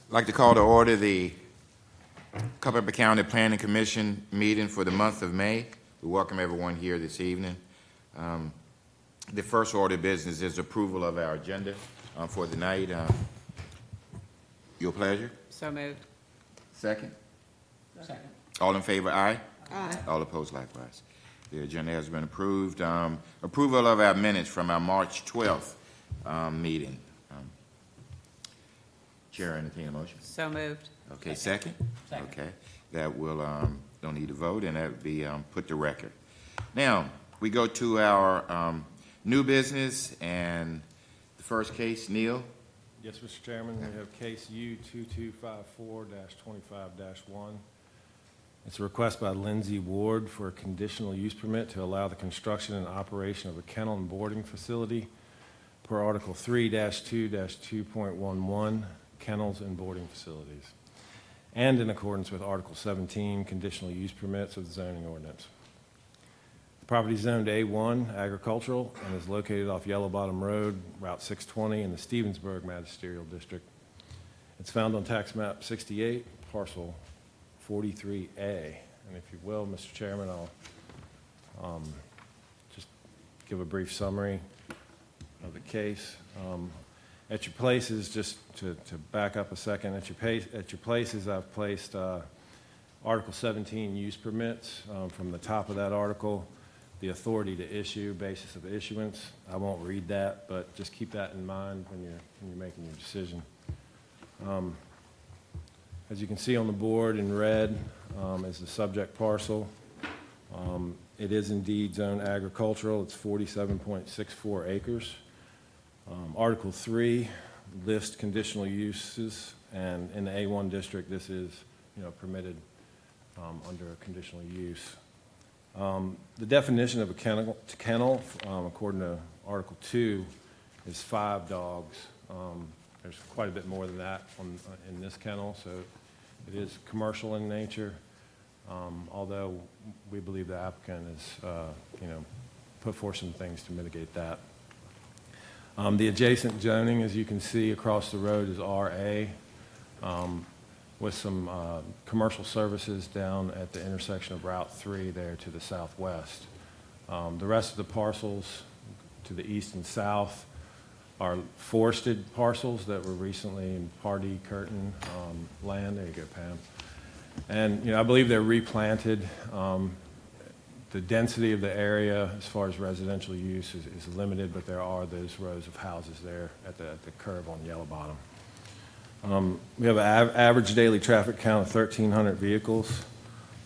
I'd like to call to order the Culpeper County Planning Commission meeting for the month of May. We welcome everyone here this evening. The first order of business is approval of our agenda for the night. Your pleasure? So moved. Second? Second. All in favor, aye? Aye. All opposed, likewise. The agenda has been approved. Approval of our minutes from our March 12th meeting. Chair, entertain a motion. So moved. Okay, second? Second. Okay, that will, don't need a vote, and that will be put to record. Now, we go to our new business, and the first case, Neil? Yes, Mr. Chairman, we have case U2254-25-1. It's a request by Lindsay Ward for a conditional use permit to allow the construction and operation of a kennel and boarding facility per Article 3-2-2.11, kennels and boarding facilities, and in accordance with Article 17, conditional use permits of the zoning ordinance. The property is zoned A1 agricultural and is located off Yellow Bottom Road, Route 620 in the Stevensburg Magisterial District. It's found on tax map 68, parcel 43A. And if you will, Mr. Chairman, I'll just give a brief summary of the case. At your places, just to back up a second, at your places, I've placed Article 17 use permits from the top of that article, the authority to issue, basis of issuance. I won't read that, but just keep that in mind when you're making your decision. As you can see on the board in red is the subject parcel. It is indeed zoned agricultural. It's 47.64 acres. Article 3 lists conditional uses, and in the A1 district, this is, permitted under a conditional use. The definition of a kennel, according to Article 2, is 5 dogs. There's quite a bit more than that in this kennel, so it is commercial in nature, although we believe the applicant has, put forth some things to mitigate that. The adjacent zoning, as you can see across the road, is RA, with some commercial services down at the intersection of Route 3 there to the southwest. The rest of the parcels to the east and south are forested parcels that were recently in Pardee Curtin land. There you go, Pam. And I believe they're replanted. The density of the area as far as residential use is limited, but there are those rows of houses there at the curve on Yellow Bottom. We have an average daily traffic count of 1,300 vehicles,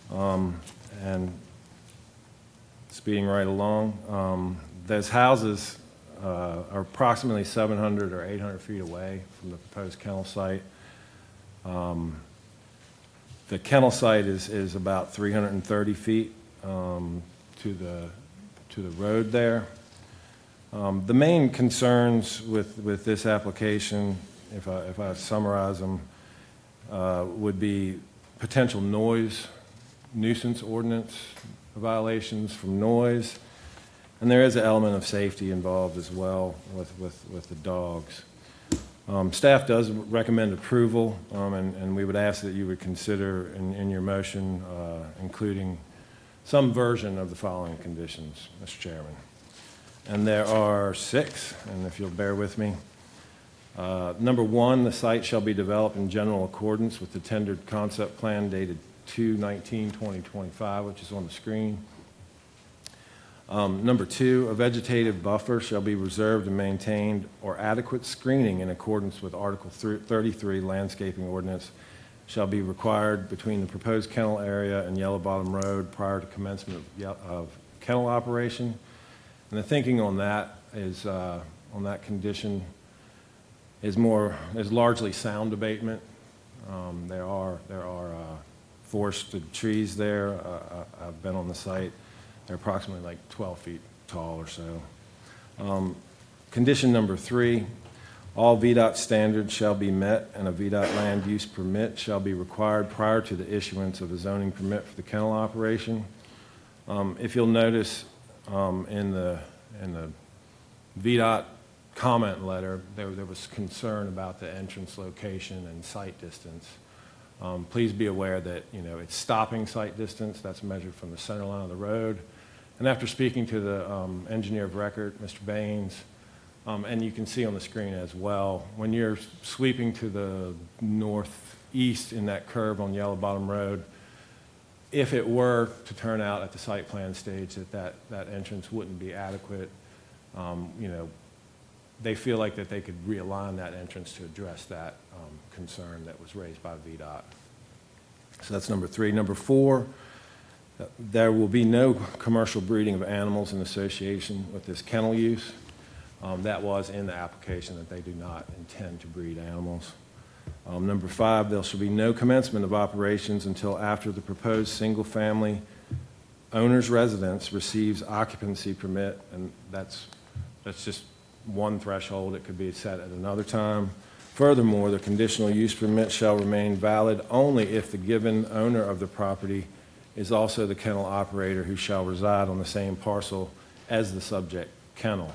and speeding right along. Those houses are approximately 700 or 800 feet away from the proposed kennel site. The kennel site is about 330 feet to the road there. The main concerns with this application, if I summarize them, would be potential nuisance ordinance violations from noise, and there is an element of safety involved as well with the dogs. Staff does recommend approval, and we would ask that you would consider in your motion including some version of the following conditions, Mr. Chairman. And there are 6, and if you'll bear with me. Number 1, the site shall be developed in general accordance with the tendered concept plan dated 2/19/2025, which is on the screen. Number 2, a vegetative buffer shall be reserved and maintained, or adequate screening in accordance with Article 33 landscaping ordinance shall be required between the proposed kennel area and Yellow Bottom Road prior to commencement of kennel operation. And the thinking on that is, on that condition, is largely sound abatement. There are forested trees there. I've been on the site. They're approximately like 12 feet tall or so. Condition number 3, all VDOT standards shall be met and a VDOT land use permit shall be required prior to the issuance of a zoning permit for the kennel operation. If you'll notice in the VDOT comment letter, there was concern about the entrance location and site distance. Please be aware that, it's stopping site distance. That's measured from the center line of the road. And after speaking to the engineer of record, Mr. Baines, and you can see on the screen as well, when you're sweeping to the northeast in that curve on Yellow Bottom Road, if it were to turn out at the site plan stage that entrance wouldn't be adequate, they feel like that they could realign that entrance to address that concern that was raised by VDOT. So that's number 3. Number 4, there will be no commercial breeding of animals in association with this kennel use. That was in the application that they do not intend to breed animals. Number 5, there shall be no commencement of operations until after the proposed single-family owner's residence receives occupancy permit, and that's just one threshold. It could be set at another time. Furthermore, the conditional use permit shall remain valid only if the given owner of the property is also the kennel operator who shall reside on the same parcel as the subject kennel,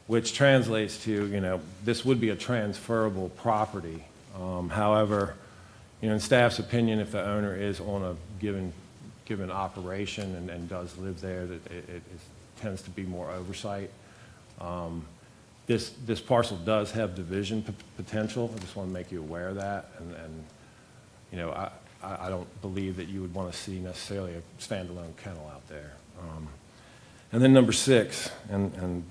which translates to, this would be a transferable property. However, in staff's opinion, if the owner is on a given operation and does live there, that it tends to be more oversight. This parcel does have division potential. I just want to make you aware of that. And I don't believe that you would want to see necessarily a standalone kennel out there. And then number 6, and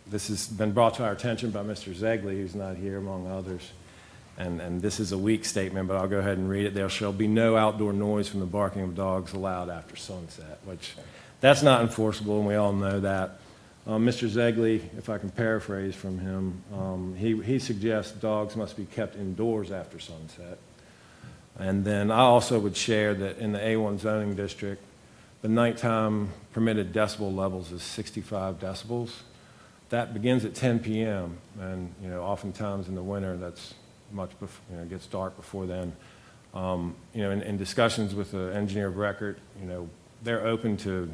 this has been brought to our attention by Mr. Zegley, who's not here, among others. And this is a weak statement, but I'll go ahead and read it. There shall be no outdoor noise from the barking of dogs allowed after sunset, which that's not enforceable, and we all know that. Mr. Zegley, if I can paraphrase from him, he suggests dogs must be kept indoors after sunset. And then I also would share that in the A1 zoning district, the nighttime permitted decibel levels is 65 decibels. That begins at 10 p.m. and oftentimes in the winter that's much before, it gets dark before then. In discussions with the engineer of record, they're open to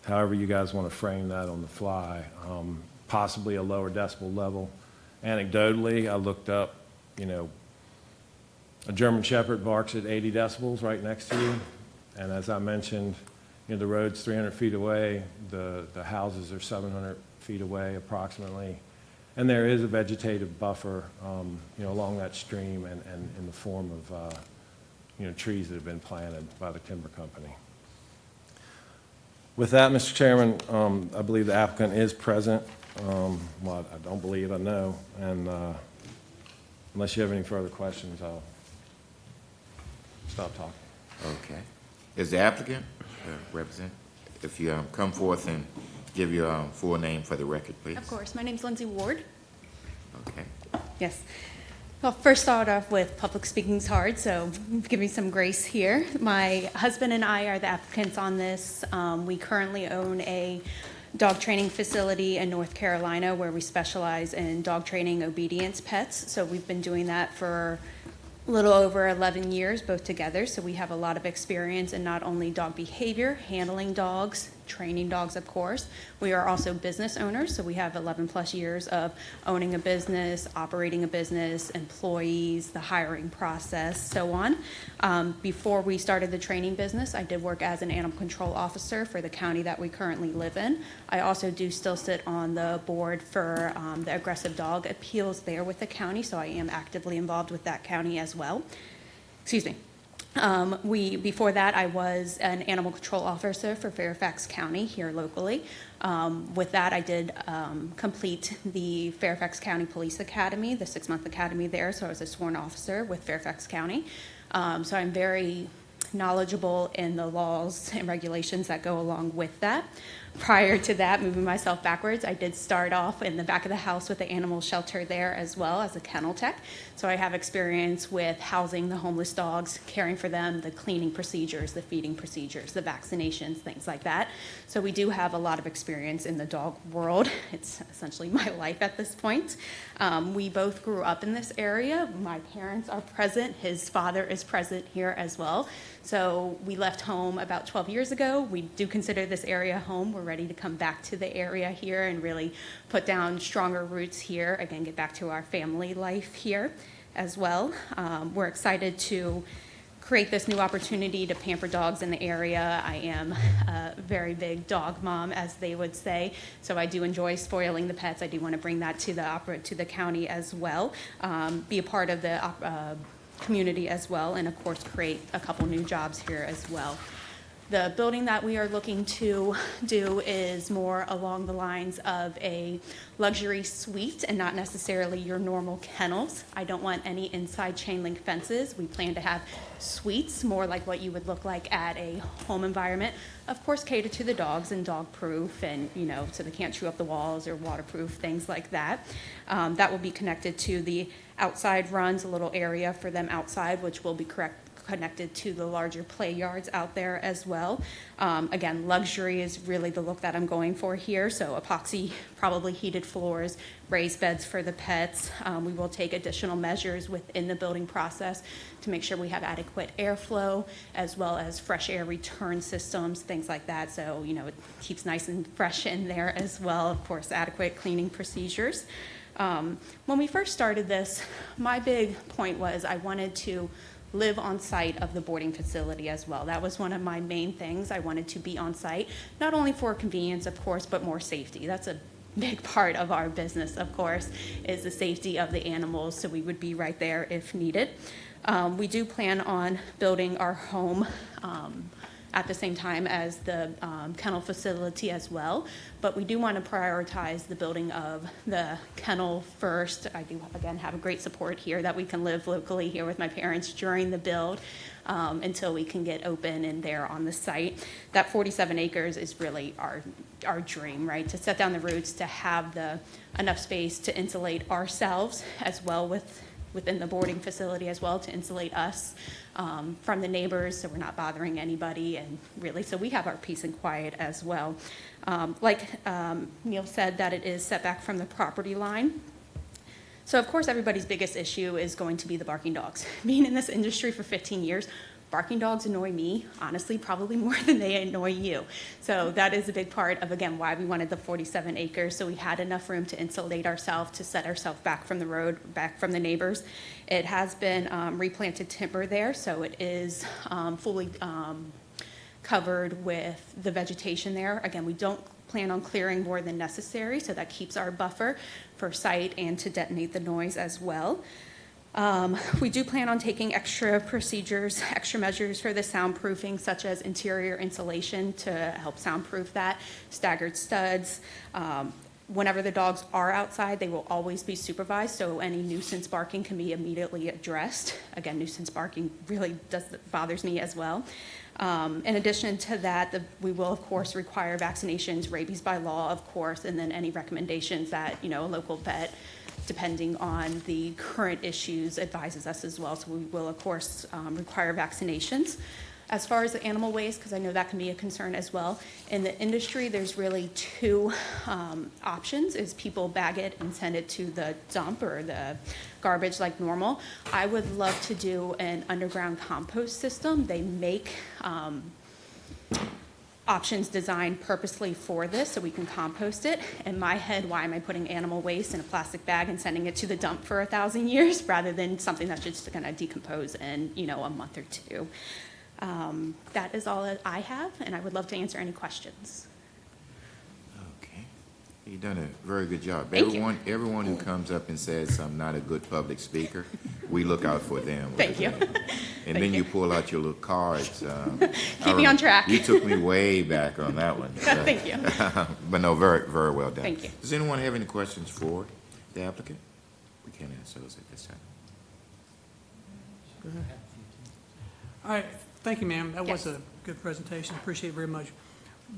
however you guys want to frame that on the fly, possibly a lower decibel level. Anecdotally, I looked up, a German Shepherd barks at 80 decibels right next to you. And as I mentioned, the road's 300 feet away, the houses are 700 feet away approximately. And there is a vegetative buffer, along that stream and in the form of, trees that have been planted by the timber company. With that, Mr. Chairman, I believe the applicant is present. Well, I don't believe, I know. And unless you have any further questions, I'll stop talking. Okay. Is the applicant represent? If you come forth and give your full name for the record, please. Of course. My name's Lindsay Ward. Okay. Yes. Well, first start off with public speaking's hard, so give me some grace here. My husband and I are the applicants on this. We currently own a dog training facility in North Carolina where we specialize in dog training obedience pets. So we've been doing that for a little over 11 years, both together. So we have a lot of experience in not only dog behavior, handling dogs, training dogs, of course. We are also business owners, so we have 11 plus years of owning a business, operating a business, employees, the hiring process, so on. Before we started the training business, I did work as an animal control officer for the county that we currently live in. I also do still sit on the board for the aggressive dog appeals there with the county, so I am actively involved with that county as well. Excuse me. Before that, I was an animal control officer for Fairfax County here locally. With that, I did complete the Fairfax County Police Academy, the 6-month academy there, so I was a sworn officer with Fairfax County. So I'm very knowledgeable in the laws and regulations that go along with that. Prior to that, moving myself backwards, I did start off in the back of the house with the animal shelter there as well as a kennel tech. So I have experience with housing the homeless dogs, caring for them, the cleaning procedures, the feeding procedures, the vaccinations, things like that. So we do have a lot of experience in the dog world. It's essentially my life at this point. We both grew up in this area. My parents are present. His father is present here as well. So we left home about 12 years ago. We do consider this area home. We're ready to come back to the area here and really put down stronger roots here. Again, get back to our family life here as well. We're excited to create this new opportunity to pamper dogs in the area. I am a very big dog mom, as they would say, so I do enjoy spoiling the pets. I do want to bring that to the county as well, be a part of the community as well, and of course create a couple new jobs here as well. The building that we are looking to do is more along the lines of a luxury suite and not necessarily your normal kennels. I don't want any inside chain link fences. We plan to have suites, more like what you would look like at a home environment. Of course, cater to the dogs and dog proof, and so they can't chew up the walls or waterproof, things like that. That will be connected to the outside runs, a little area for them outside, which will be connected to the larger play yards out there as well. Again, luxury is really the look that I'm going for here. So epoxy, probably heated floors, raised beds for the pets. We will take additional measures within the building process to make sure we have adequate airflow, as well as fresh air return systems, things like that. So, it keeps nice and fresh in there as well. Of course, adequate cleaning procedures. When we first started this, my big point was I wanted to live on site of the boarding facility as well. That was one of my main things. I wanted to be on site, not only for convenience, of course, but more safety. That's a big part of our business, of course, is the safety of the animals, so we would be right there if needed. We do plan on building our home at the same time as the kennel facility as well. But we do want to prioritize the building of the kennel first. I do, again, have a great support here that we can live locally here with my parents during the build until we can get open and there on the site. That 47 acres is really our dream, right? To set down the roots, to have enough space to insulate ourselves as well within the boarding facility as well, to insulate us from the neighbors, so we're not bothering anybody, and really, so we have our peace and quiet as well. Like Neil said, that it is set back from the property line. So of course, everybody's biggest issue is going to be the barking dogs. Being in this industry for 15 years, barking dogs annoy me, honestly, probably more than they annoy you. So that is a big part of, again, why we wanted the 47 acres. So we had enough room to insulate ourselves, to set ourselves back from the road, back from the neighbors. It has been replanted timber there, so it is fully covered with the vegetation there. Again, we don't plan on clearing more than necessary, so that keeps our buffer for sight and to detonate the noise as well. We do plan on taking extra measures for the soundproofing, such as interior insulation to help soundproof that, staggered studs. Whenever the dogs are outside, they will always be supervised, so any nuisance barking can be immediately addressed. Again, nuisance barking really bothers me as well. In addition to that, we will, of course, require vaccinations, rabies by law, of course, and then any recommendations that, a local vet, depending on the current issues, advises us as well. So we will, of course, require vaccinations. As far as the animal waste, because I know that can be a concern as well, in the industry, there's really two options, is people bag it and send it to the dump or the garbage like normal. I would love to do an underground compost system. They make options designed purposely for this so we can compost it. In my head, why am I putting animal waste in a plastic bag and sending it to the dump for 1,000 years rather than something that's just going to decompose in, a month or two? That is all that I have, and I would love to answer any questions. Okay. You've done a very good job. Thank you. Everyone who comes up and says I'm not a good public speaker, we look out for them. Thank you. And then you pull out your little cards. Keep me on track. You took me way back on that one. Thank you. But no, very, very well done. Thank you. Does anyone have any questions for the applicant? We can't answer those at this time. All right, thank you, ma'am. That was Yes. a good presentation. Appreciate it very much.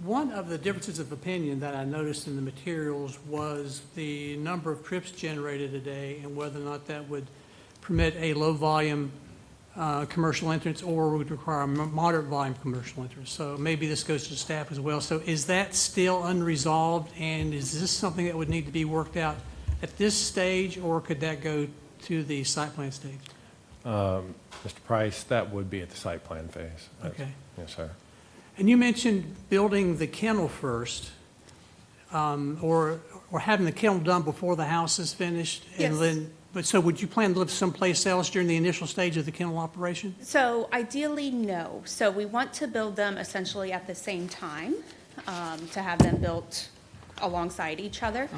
One of the differences of opinion that I noticed in the materials was the number of trips generated a day and whether or not that would permit a low-volume commercial entrance or would require a moderate volume commercial entrance. So maybe this goes to the staff as well. So is that still unresolved, and is this something that would need to be worked out at this stage, or could that go to the site plan stage? Mr. Price, that would be at the site plan phase. That's- Okay. Yes, sir. And you mentioned building the kennel first, or having the kennel done before the house is finished? And Yes. then, but so would you plan to live someplace else during the initial stage of the kennel operation? So ideally, no. So we want to build them essentially at the same time, to have them built alongside each other.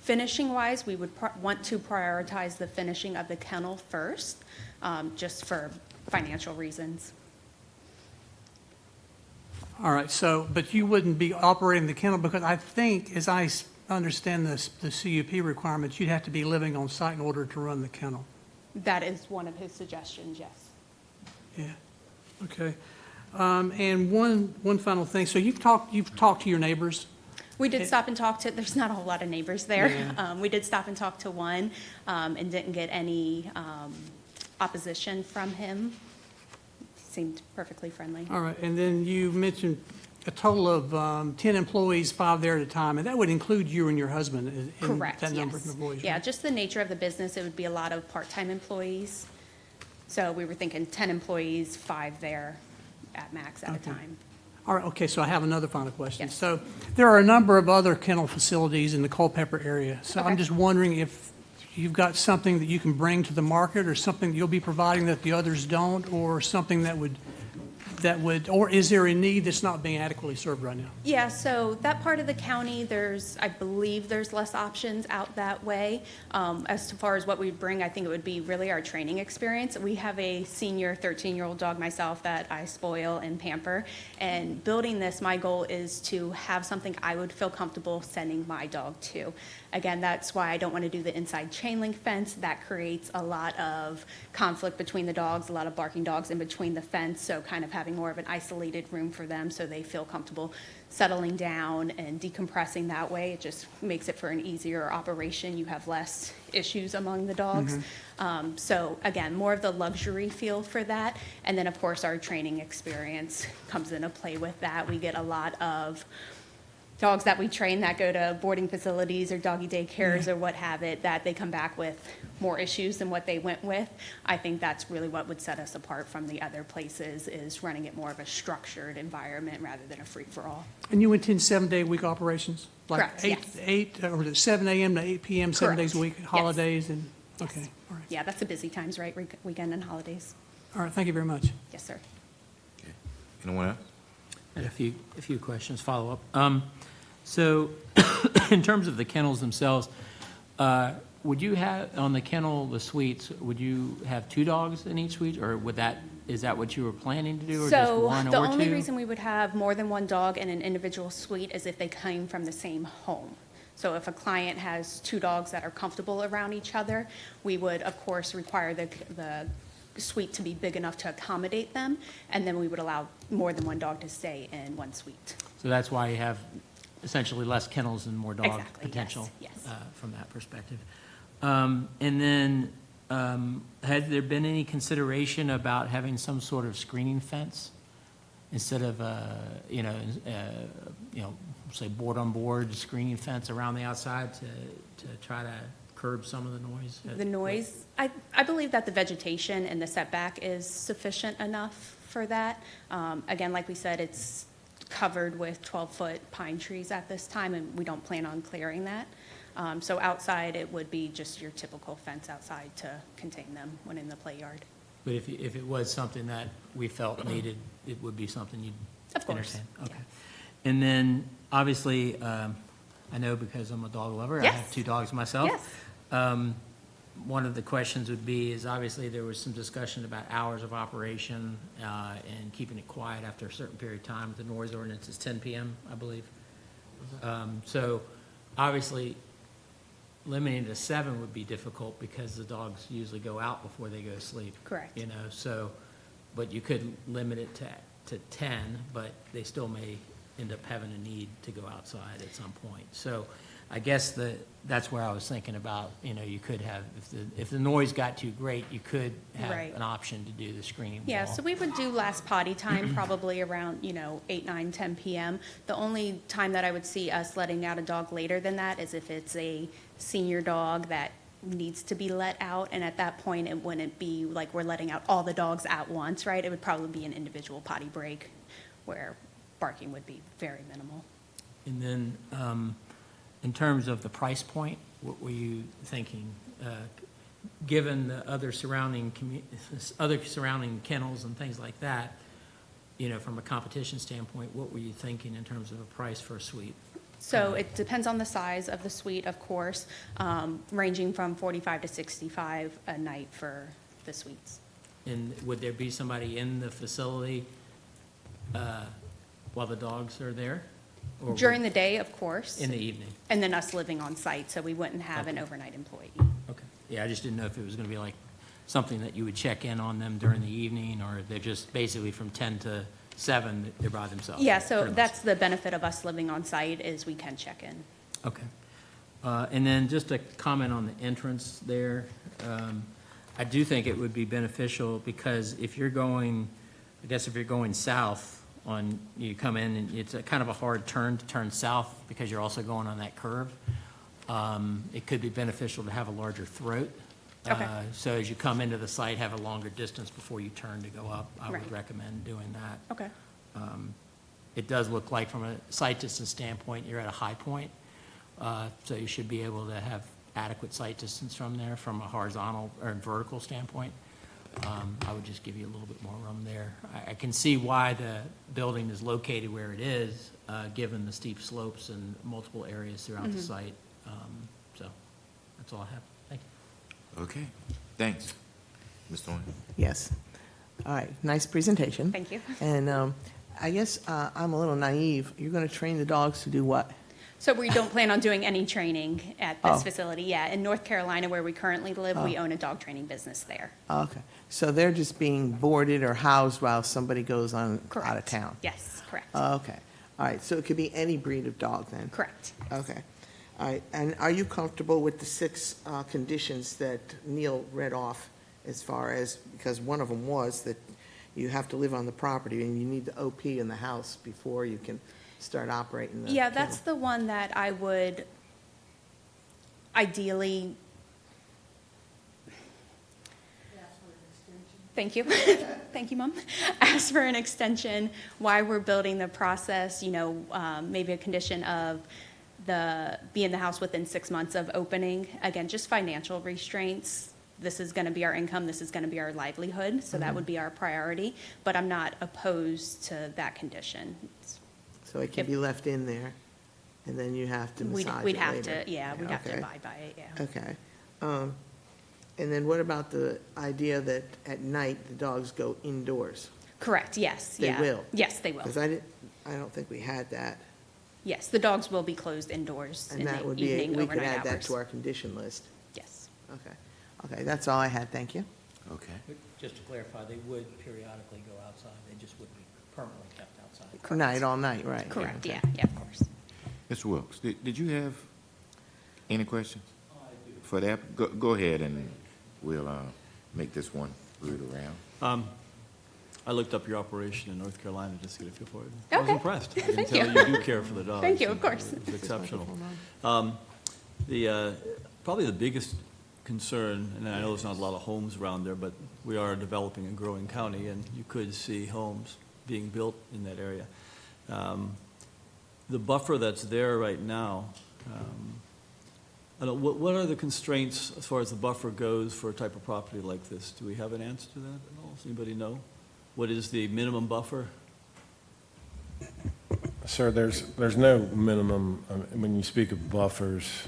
Finishing-wise, we would want to prioritize the finishing of the kennel first, just for financial reasons. All right, so, but you wouldn't be operating the kennel, because I think, as I understand the CUP requirements, you'd have to be living on site in order to run the kennel. That is one of his suggestions, yes. Yeah, okay. And one final thing, so you've talked to your neighbors? We did stop and talk to, there's not a whole lot of neighbors there. Yeah. We did stop and talk to one, and didn't get any opposition from him. He seemed perfectly friendly. All right, and then you mentioned a total of 10 employees, 5 there at a time, and that would include you and your husband in Correct, that number of yes. employees? Yeah, right? just the nature of the business, it would be a lot of part-time employees. So we were thinking 10 employees, 5 there at max at a Okay. time. All right, okay, so I have another final question. Yes. So there are a number of other kennel facilities in the Culpeper area. So I'm Okay. just wondering if you've got something that you can bring to the market, or something you'll be providing that the others don't, or something that would, or is there a need that's not being adequately served right now? Yeah, so that part of the county, I believe there's less options out that way. As far as what we'd bring, I think it would be really our training experience. We have a senior 13-year-old dog myself that I spoil and pamper. And building this, my goal is to have something I would feel comfortable sending my dog to. Again, that's why I don't want to do the inside chain link fence. That creates a lot of conflict between the dogs, a lot of barking dogs in between the fence. So kind of having more of an isolated room for them so they feel comfortable settling down and decompressing that way. It just makes it for an easier operation. You have less issues among the dogs. So again, more of the luxury feel for that. And then, of course, our training experience comes into play with that. We get a lot of dogs that we train that go to boarding facilities or doggy daycares or what have it, that they come back with more issues than what they went with. I think that's really what would set us apart from the other places, is running it more of a structured environment rather than a free-for-all. And you intend 7-day-a-week operations? Correct, Like yes. 8, or is it 7 a.m. to 8 p.m., 7 days a Correct, week, yes. holidays, and, Yes. okay, all right. Yeah, that's the busy times, right? Weekend and holidays. All right, thank you very much. Yes, sir. Anyone else? I had a few questions, follow-up. So in terms of the kennels themselves, would you have, on the kennel, the suites, would you have 2 dogs in each suite? Or is that what you were planning to do, or just one or two? So the only reason we would have more than one dog in an individual suite is if they came from the same home. So if a client has 2 dogs that are comfortable around each other, we would, of course, require the suite to be big enough to accommodate them, and then we would allow more than one dog to stay in one suite. So that's why you have essentially less kennels and more dog Exactly, yes, potential? yes. From that perspective. And then, has there been any consideration about having some sort of screening fence instead of, say board-on-board screening fence around the outside to try to curb some of the noise? The noise, I believe that the vegetation and the setback is sufficient enough for that. Again, like we said, it's covered with 12-foot pine trees at this time, and we don't plan on clearing that. So outside, it would be just your typical fence outside to contain them when in the play yard. But if it was something that we felt needed, it would be something you'd Of course, entertain? yeah. Okay. And then, obviously, I know because I'm a dog lover, I Yes. have 2 dogs myself. Yes. One of the questions would be, is obviously there was some discussion about hours of operation and keeping it quiet after a certain period of time. The noise ordinance is 10 p.m., I believe. So obviously, limiting it to 7 would be difficult because the dogs usually go out before they go to sleep. Correct. You know, so, but you could limit it to 10, but they still may end up having a need to go outside at some point. So I guess that's where I was thinking about, you could have, if the noise got too great, you could have Right. an option to do the screening wall. Yeah, so we would do last potty time probably around, 8, 9, 10 p.m. The only time that I would see us letting out a dog later than that is if it's a senior dog that needs to be let out, and at that point, it wouldn't be like we're letting out all the dogs at once, right? It would probably be an individual potty break where barking would be very minimal. And then, in terms of the price point, what were you thinking? Given the other surrounding kennels and things like that, you know, from a competition standpoint, what were you thinking in terms of a price for a suite? So it depends on the size of the suite, of course, ranging from 45 to 65 a night for the suites. And would there be somebody in the facility while the dogs are there? Or would- During the day, of course, In the evening? and then us living on site, so we wouldn't have an Okay. overnight employee. Okay. Yeah, I just didn't know if it was going to be like something that you would check in on them during the evening, or they're just basically from 10 to 7, they're by themselves? Yeah, so pretty much. that's the benefit of us living on site is we can check in. Okay. And then just a comment on the entrance there. I do think it would be beneficial because if you're going, I guess if you're going south on, you come in and it's a kind of a hard turn to turn south because you're also going on that curve. It could be beneficial to have a larger throat. Okay. So as you come into the site, have a longer distance before you turn to go up. I would Right. recommend doing that. Okay. It does look like from a sight distance standpoint, you're at a high point. So you should be able to have adequate sight distance from there from a horizontal or vertical standpoint. I would just give you a little bit more room there. I can see why the building is located where it is, given the steep slopes and multiple areas throughout the site. So that's all I have. Thank you. Okay, thanks. Ms. Thorne? Yes. All right, nice presentation. Thank you. And I guess I'm a little naive. You're going to train the dogs to do what? So we don't plan on doing any training at Oh. this facility yet. In North Carolina, where we currently live, we own a dog training business there. Okay, so they're just being boarded or housed while somebody goes on out of Correct. town? Yes, correct. Okay, all right, so it could be any breed of dog then? Correct. Okay, all right, and are you comfortable with the 6 conditions that Neil read off as far as, because one of them was that you have to live on the property and you need the OP in the house before you can start operating the Yeah, kennel? that's the one that I would ideally. Thank you. Thank you, Mom. Ask for an extension, why we're building the process, maybe a condition of be in the house within 6 months of opening. Again, just financial restraints. This is going to be our income, this is going to be our livelihood, so that would be our priority. But I'm not opposed to that condition. So it can be left in there, and then you have to massage it later? We'd have to, we'd have to Okay. abide by it, yeah. Okay. And then what about the idea that at night the dogs go indoors? Correct, yes, They yeah. will? Yes, they will. Because I don't think we had that. Yes, the dogs will be closed indoors in And that the would be, evening, we could overnight add that hours. to our condition list. Yes. Okay. Okay, that's all I had, thank you. Okay. Just to clarify, they would periodically go outside. They just wouldn't be permanently kept outside. Correct. Night, all night, right. Correct, okay. yeah, of course. Mr. Wilkes, did you have any questions? For that, go ahead and we'll make this one route around. I looked up your operation in North Carolina just to get a feel for it. I was Okay. impressed. I can Thank tell you. you do care for the dogs. Thank you, of and course. It's exceptional. Probably the biggest concern, and I know there's not a lot of homes around there, but we are developing a growing county, and you could see homes being built in that area. The buffer that's there right now, what are the constraints as far as the buffer goes for a type of property like this? Do we have an answer to that at all? Does anybody know? What is the minimum buffer? Sir, there's no minimum, when you speak of buffers,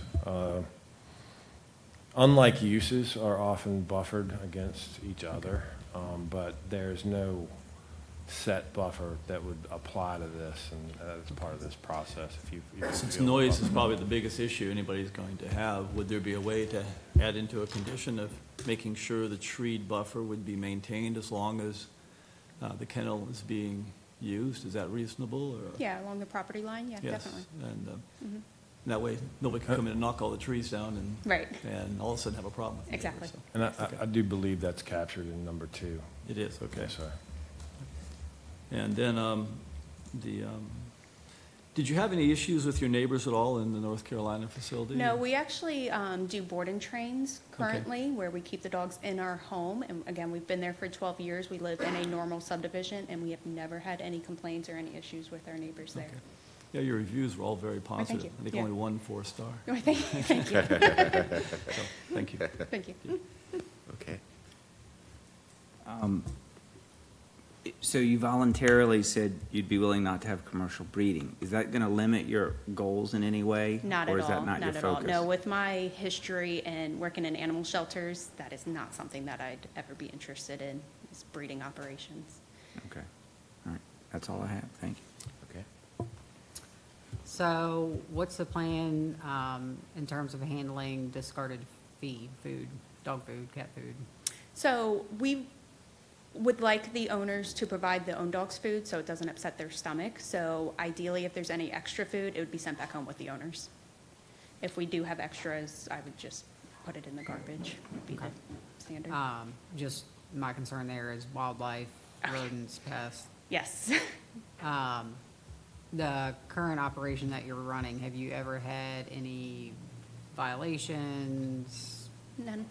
unlike uses are often buffered against each other, but there's no set buffer that would apply to this, and as part of this process, if you Since feel noise is buffer. probably the biggest issue anybody's going to have, would there be a way to add into a condition of making sure the treed buffer would be maintained as long as the kennel is being used? Is that reasonable, or? Yeah, along the property line, yeah, Yes, definitely. and that way, nobody can come in and knock all the trees down Right. and all of a sudden have a problem. with the neighbor, Exactly. so. And I do believe that's captured in number 2. It is, okay. Yes, sir. And then, Did you have any issues with your neighbors at all in the North Carolina facility? No, we actually do board and trains currently, where we keep the dogs in our home. And again, we've been there for 12 years. We live in a normal subdivision, and we have never had any complaints or any issues with our neighbors there. Okay. Yeah, your reviews were all very positive. you. I think Yeah. only one 4-star. Oh, thank you, thank you, So, thank you. thank you. Okay. So you voluntarily said you'd be willing not to have commercial breeding. Is that going to limit your goals in any way? Not at all, Or is that not your not at all. focus? No, with my history and working in animal shelters, that is not something that I'd ever be interested in, is breeding operations. Okay. All right. That's all I have. Thank you. Okay. So what's the plan in terms of handling discarded feed, food, dog food, cat food? So we would like the owners to provide the own dog's food so it doesn't upset their stomach. So ideally, if there's any extra food, it would be sent back home with the owners. If we do have extras, I would just put it in the garbage, would be the standard. Just my concern there is wildlife, rodents, pests. Yes. The current operation that you're running, have you ever had any violations, None.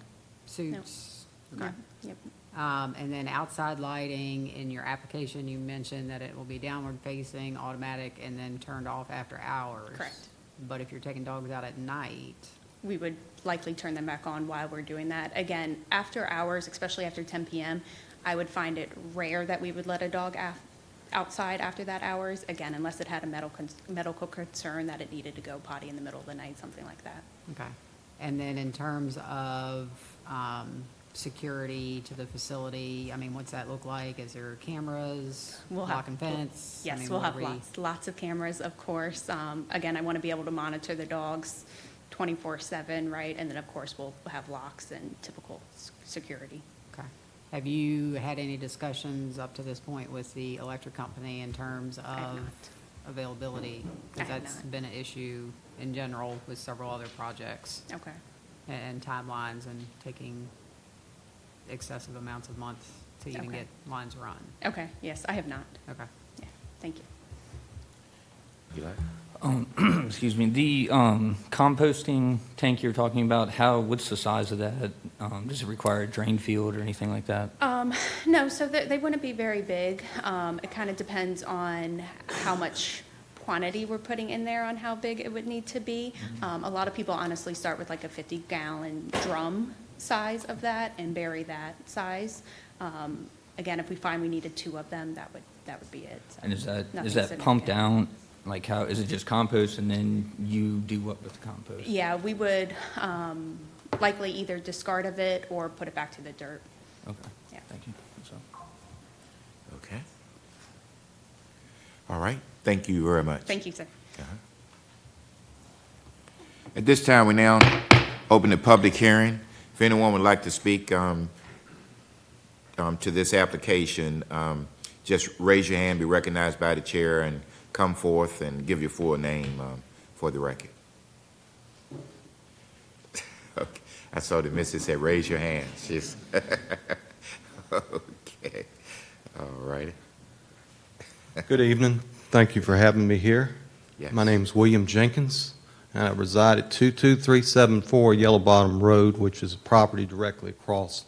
suits? Okay. No. Yep. And then outside lighting, in your application, you mentioned that it will be downward facing, automatic, and then turned off after hours. Correct. But if you're taking dogs out at night, We would likely turn them back on while we're doing that. Again, after hours, especially after 10 p.m., I would find it rare that we would let a dog outside after that hours, again, unless it had a medical concern that it needed to go potty in the middle of the night, something like that. okay. And then in terms of security to the facility, I mean, what's that look like? Is there cameras, lock and fence? I Yes, mean, we'll what have we- lots of cameras, of course. Again, I want to be able to monitor the dogs 24/7, right? And then, of course, we'll have locks and typical security. Okay. Have you had any discussions up to this point with the electric company in terms have of not. availability? I Because have that's not. been an issue in general with several other projects Okay. and timelines and taking excessive amounts of months to even Okay. get lines run. Okay, yes, I have not. Okay. Yeah, thank you. Eli? Excuse me, the composting tank you're talking about, what's the size of that? Does it require a drain field or anything like that? No, so they wouldn't be very big. It kind of depends on how much quantity we're putting in there on how big it would need to be. A lot of people honestly start with like a 50-gallon drum size of that and bury that size. Again, if we find we needed 2 of them, that would be it. So And is nothing that pumped significant. out? Like how, is it just compost and then you do what with the compost? Yeah, we would likely either discard of it or put it back to the dirt. Okay, Yeah. thank you. That's all. Okay. All right, thank you very much. Thank you, sir. At this time, we now open the public hearing. If anyone would like to speak to this application, just raise your hand, be recognized by the chair, and come forth and give your full name for the record. Okay. I saw the missus said, raise your hand. She's okay. All righty. Good evening. Thank you for having me here. Yes. My name's William Jenkins, and I reside at 22374 Yellow Bottom Road, which is a property directly across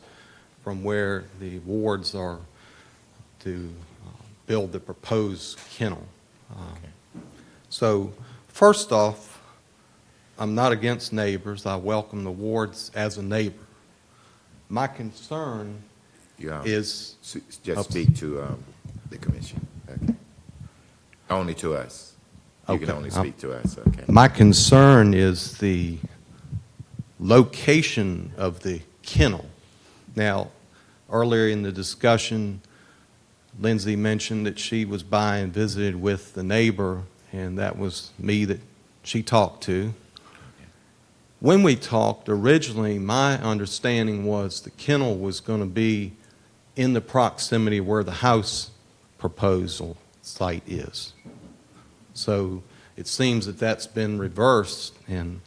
from where the wards are to build the proposed kennel. So, first off, I'm not against neighbors. I welcome the wards as a neighbor. My concern You, is just speak to the commission. Okay. Only to us. You can Okay. only speak to us, okay. My concern is the location of the kennel. Now, earlier in the discussion, Lindsay mentioned that she was by and visited with the neighbor, and that was me that she talked to. When we talked originally, my understanding was the kennel was going to be in the proximity where the house proposal site is. So it seems that that's been reversed, and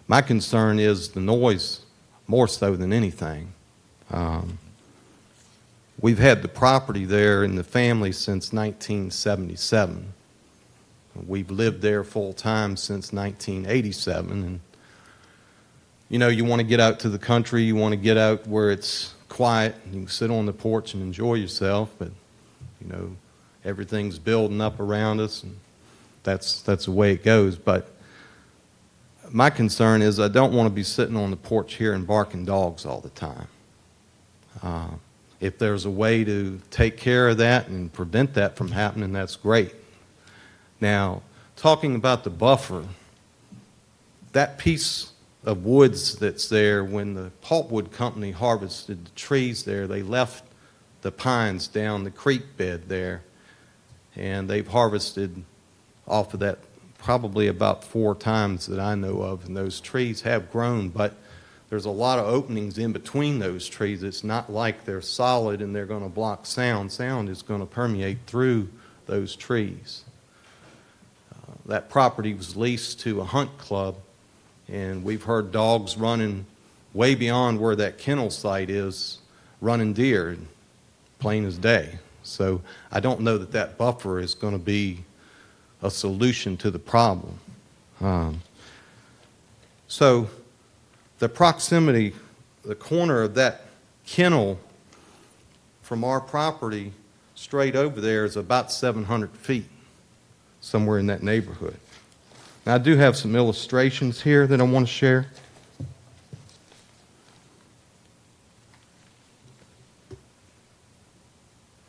my concern is the noise more so than anything. We've had the property there in the family since 1977. We've lived there full-time since 1987, and, you know, you want to get out to the country, you want to get out where it's quiet, and you can sit on the porch and enjoy yourself, but, you know, everything's building up around us, and that's the way it goes. But my concern is I don't want to be sitting on the porch here and barking dogs all the time. If there's a way to take care of that and prevent that from happening, that's great. Now, talking about the buffer, that piece of woods that's there, when the pulpwood company harvested the trees there, they left the pines down the creek bed there, and they've harvested off of that probably about 4 times that I know of, and those trees have grown, but there's a lot of openings in between those trees. It's not like they're solid and they're going to block sound. Sound is going to permeate through those trees. That property was leased to a hunt club, and we've heard dogs running way beyond where that kennel site is, running deer, plain as day. So I don't know that that buffer is going to be a solution to the problem. So the proximity, the corner of that kennel from our property straight over there is about 700 feet, somewhere in that neighborhood. Now, I do have some illustrations here that I want to share.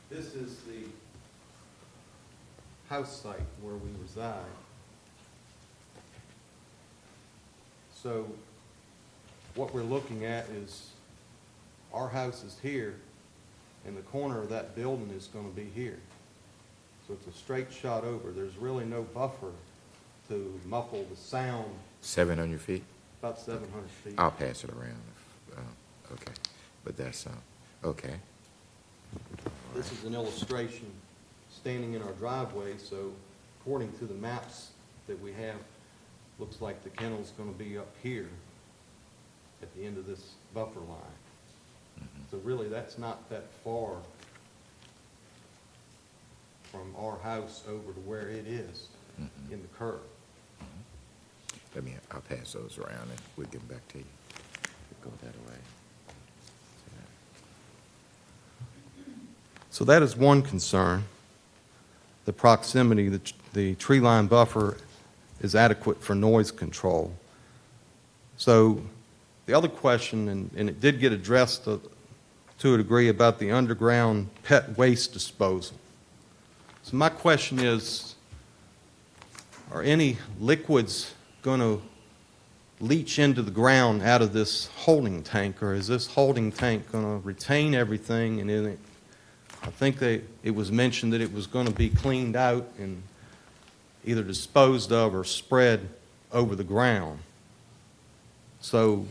This is the house site where we reside. So what we're looking at is our house is here, and the corner of that building is going to be here. So it's a straight shot over. There's really no buffer to muffle the sound. 700 feet? About 700 feet. I'll pass it around. Okay, but that's, okay. This is an illustration standing in our driveway, so according to the maps that we have, looks like the kennel's going to be up here at the end of this buffer line. So really, that's not that far from our house over to where it is in the curve. I'll pass those around and we'll get them back to you. Go that way. So that is one concern, the proximity, the tree line buffer is adequate for noise control. So the other question, and it did get addressed to a degree, about the underground pet waste disposal. So my question is, are any liquids going to leach into the ground out of this holding tank, or is this holding tank going to retain everything? And in it, I think it was mentioned that it was going to be cleaned out and either disposed of or spread over the ground. So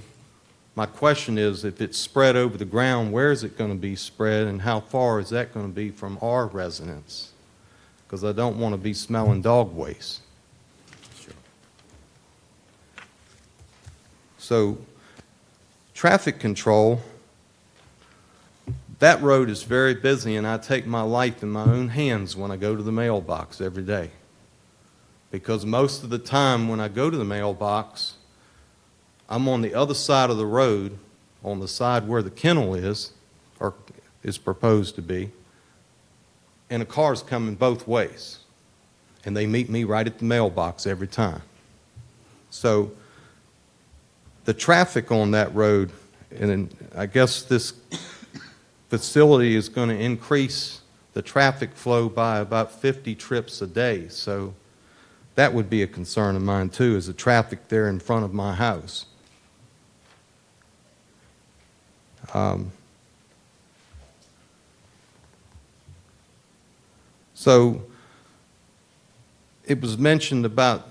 my question is, if it's spread over the ground, where is it going to be spread, and how far is that going to be from our residence? Because I don't want to be smelling dog waste. Sure. So traffic control, that road is very busy, and I take my life in my own hands when I go to the mailbox every day. Because most of the time when I go to the mailbox, I'm on the other side of the road, on the side where the kennel is, or is proposed to be, and a car's coming both ways. And they meet me right at the mailbox every time. So the traffic on that road, and I guess this facility is going to increase the traffic flow by about 50 trips a day. So that would be a concern of mine too, is the traffic there in front of my house. So it was mentioned about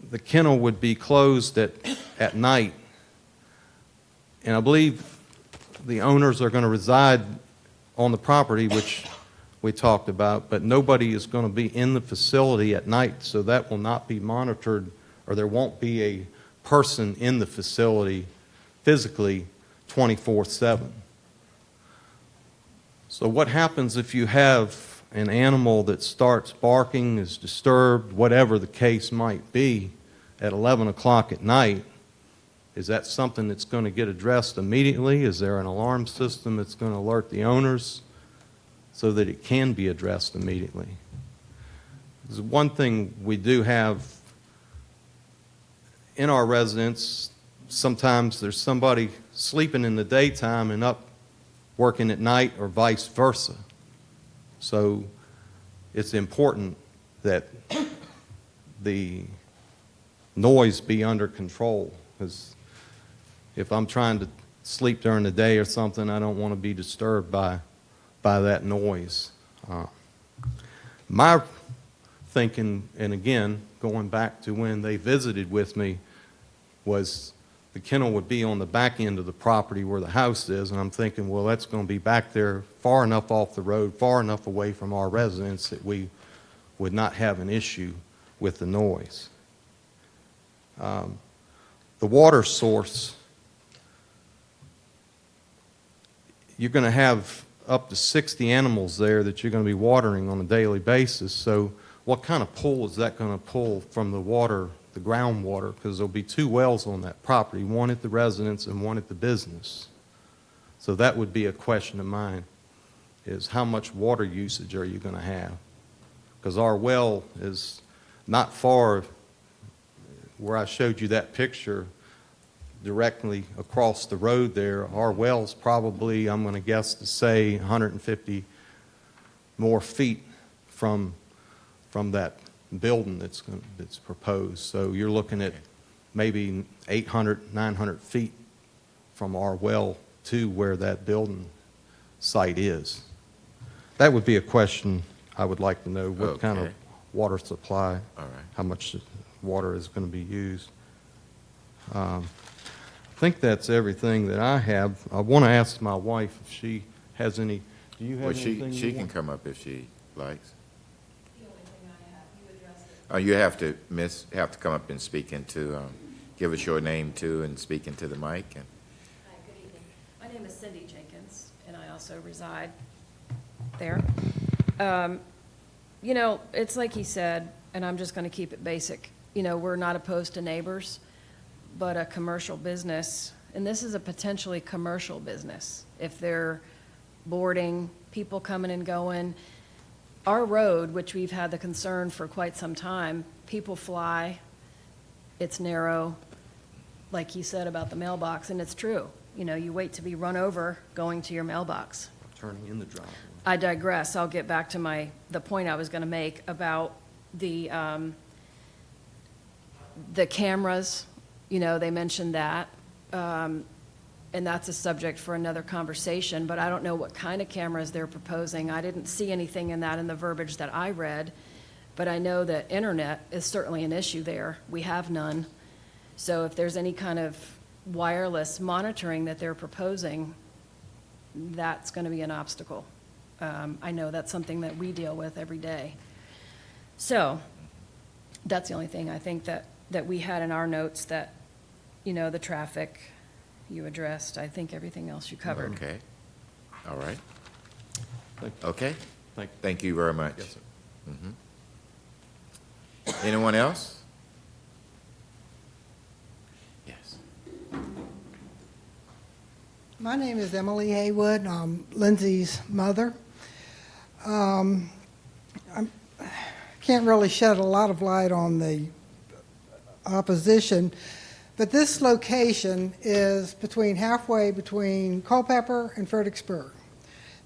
the kennel would be closed at night, and I believe the owners are going to reside on the property, which we talked about, but nobody is going to be in the facility at night, so that will not be monitored, or there won't be a person in the facility physically 24/7. So what happens if you have an animal that starts barking, is disturbed, whatever the case might be, at 11 o'clock at night, is that something that's going to get addressed immediately? Is there an alarm system that's going to alert the owners so that it can be addressed immediately? There's one thing we do have in our residence. Sometimes there's somebody sleeping in the daytime and up working at night, or vice versa. So it's important that the noise be under control, because if I'm trying to sleep during the day or something, I don't want to be disturbed by that noise. My thinking, and again, going back to when they visited with me, was the kennel would be on the back end of the property where the house is, and I'm thinking, well, that's going to be back there far enough off the road, far enough away from our residence that we would not have an issue with the noise. The water source, you're going to have up to 60 animals there that you're going to be watering on a daily basis. So what kind of pull is that going to pull from the water, the groundwater? Because there'll be 2 wells on that property, one at the residence and one at the business. So that would be a question of mine, is how much water usage are you going to have? Because our well is not far where I showed you that picture, directly across the road there. Our well's probably, I'm going to guess to say, 150 more feet from that building that's proposed. So you're looking at maybe 800, 900 feet from our well to where that building site is. That would be a question I would like to know, what kind of Okay. water supply, All right. how much water is going to be used. I think that's everything that I have. I want to ask my wife if she has any, do you have Well, anything? she you can want? come up if she likes. The only thing I have, you addressed it. Oh, you have to come up and speak into, give us your name too and speak into the mic. And Hi, good evening. My name is Cindy Jenkins, and I also reside there. You know, it's like he said, and I'm just going to keep it basic. You know, we're not opposed to neighbors, but a commercial business, and this is a potentially commercial business, if they're boarding, people coming and going. Our road, which we've had the concern for quite some time, people fly, it's narrow, like he said about the mailbox, and it's true. You know, you wait to be run over going to your mailbox. Turning in the driveway. I digress. I'll get back to the point I was going to make about the cameras. You know, they mentioned that, and that's a subject for another conversation, but I don't know what kind of cameras they're proposing. I didn't see anything in that in the verbiage that I read, but I know that internet is certainly an issue there. We have none. So if there's any kind of wireless monitoring that they're proposing, that's going to be an obstacle. I know that's something that we deal with every day. So that's the only thing I think that we had in our notes that, you know, the traffic you addressed. I think everything else you covered. Okay. All right. Thank you. Okay. Thank you. Thank you very much. Yes, sir. Anyone else? Yes. My name is Emily Haywood. I'm Lindsay's mother. I can't really shed a lot of light on the opposition, but this location is halfway between Culpeper and Fredericksburg.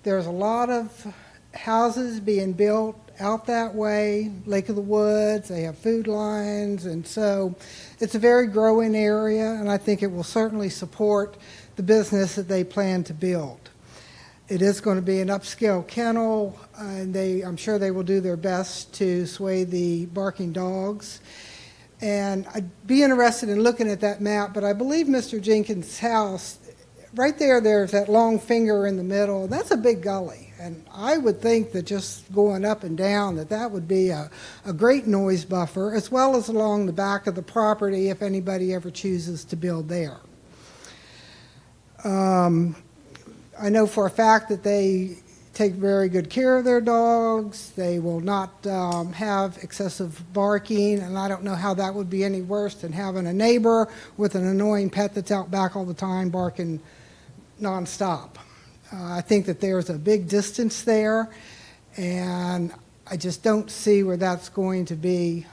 There's a lot of houses being built out that way, Lake of the Woods, they have food lines, and so it's a very growing area, and I think it will certainly support the business that they plan to build. It is going to be an upscale kennel, and I'm sure they will do their best to sway the barking dogs. And I'd be interested in looking at that map, but I believe Mr. Jenkins' house, right there's that long finger in the middle. That's a big gully. And I would think that just going up and down, that would be a great noise buffer, as well as along the back of the property if anybody ever chooses to build there. I know for a fact that they take very good care of their dogs. They will not have excessive barking, and I don't know how that would be any worse than having a neighbor with an annoying pet that's out back all the time barking nonstop. I think that there's a big distance there, and I just don't see where that's going to be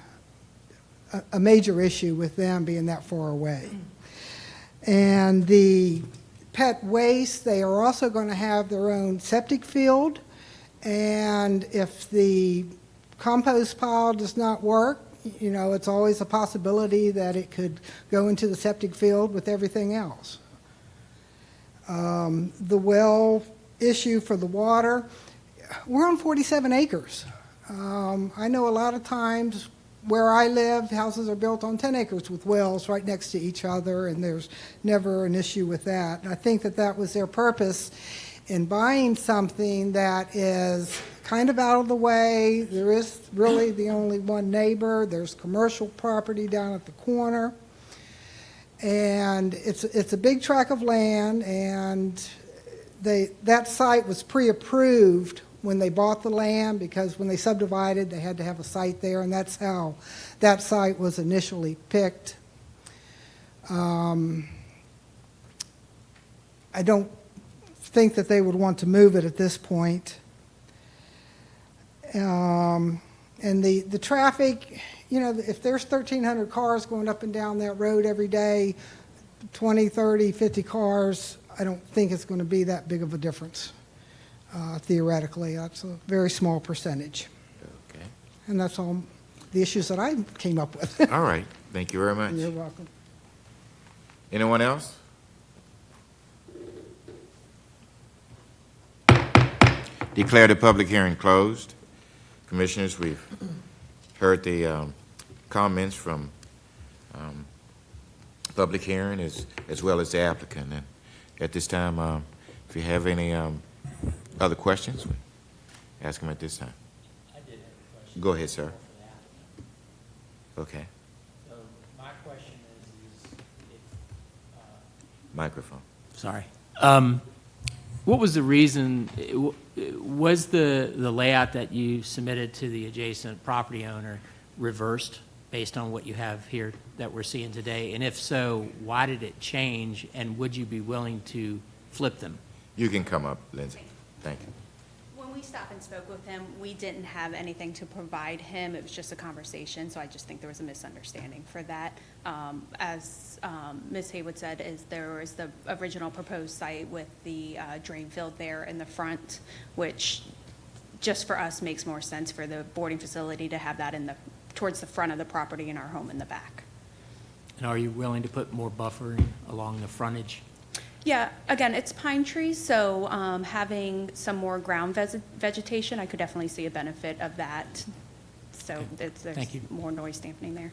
a major issue with them being that far away. And the pet waste, they are also going to have their own septic field, and if the compost pile does not work, you know, it's always a possibility that it could go into the septic field with everything else. The well issue for the water, we're on 47 acres. I know a lot of times where I live, houses are built on 10 acres with wells right next to each other, and there's never an issue with that. And I think that that was their purpose in buying something that is kind of out of the way. There is really the only one neighbor. There's commercial property down at the corner. And it's a big tract of land, and that site was pre-approved when they bought the land, because when they subdivided, they had to have a site there, and that's how that site was initially picked. I don't think that they would want to move it at this point. And the traffic, you know, if there's 1,300 cars going up and down that road every day, 20, 30, 50 cars, I don't think it's going to be that big of a difference. Theoretically, that's a very small percentage. Okay. And that's all the issues that I came up with. All right. Thank you very much. You're welcome. Anyone else? Declare the public hearing closed. Commissioners, we've heard the comments from public hearing as well as the applicant. And at this time, if you have any other questions, ask them at this time. I did have a question. Go ahead, sir. For the applicant. Okay. So my question is if, Microphone. sorry. What was the reason, was the layout that you submitted to the adjacent property owner reversed based on what you have here that we're seeing today? And if so, why did it change, and would you be willing to flip them? You can come up, Lindsay. Thank you. When we stopped and spoke with him, we didn't have anything to provide him. It was just a conversation, so I just think there was a misunderstanding for that. As Ms. Haywood said, there was the original proposed site with the drain field there in the front, which just for us makes more sense for the boarding facility to have that towards the front of the property and our home in the back. And are you willing to put more buffer along the frontage? Yeah, again, it's pine trees, so having some more ground vegetation, I could definitely see a benefit of that. So Okay. there's Thank you. more noise dampening there.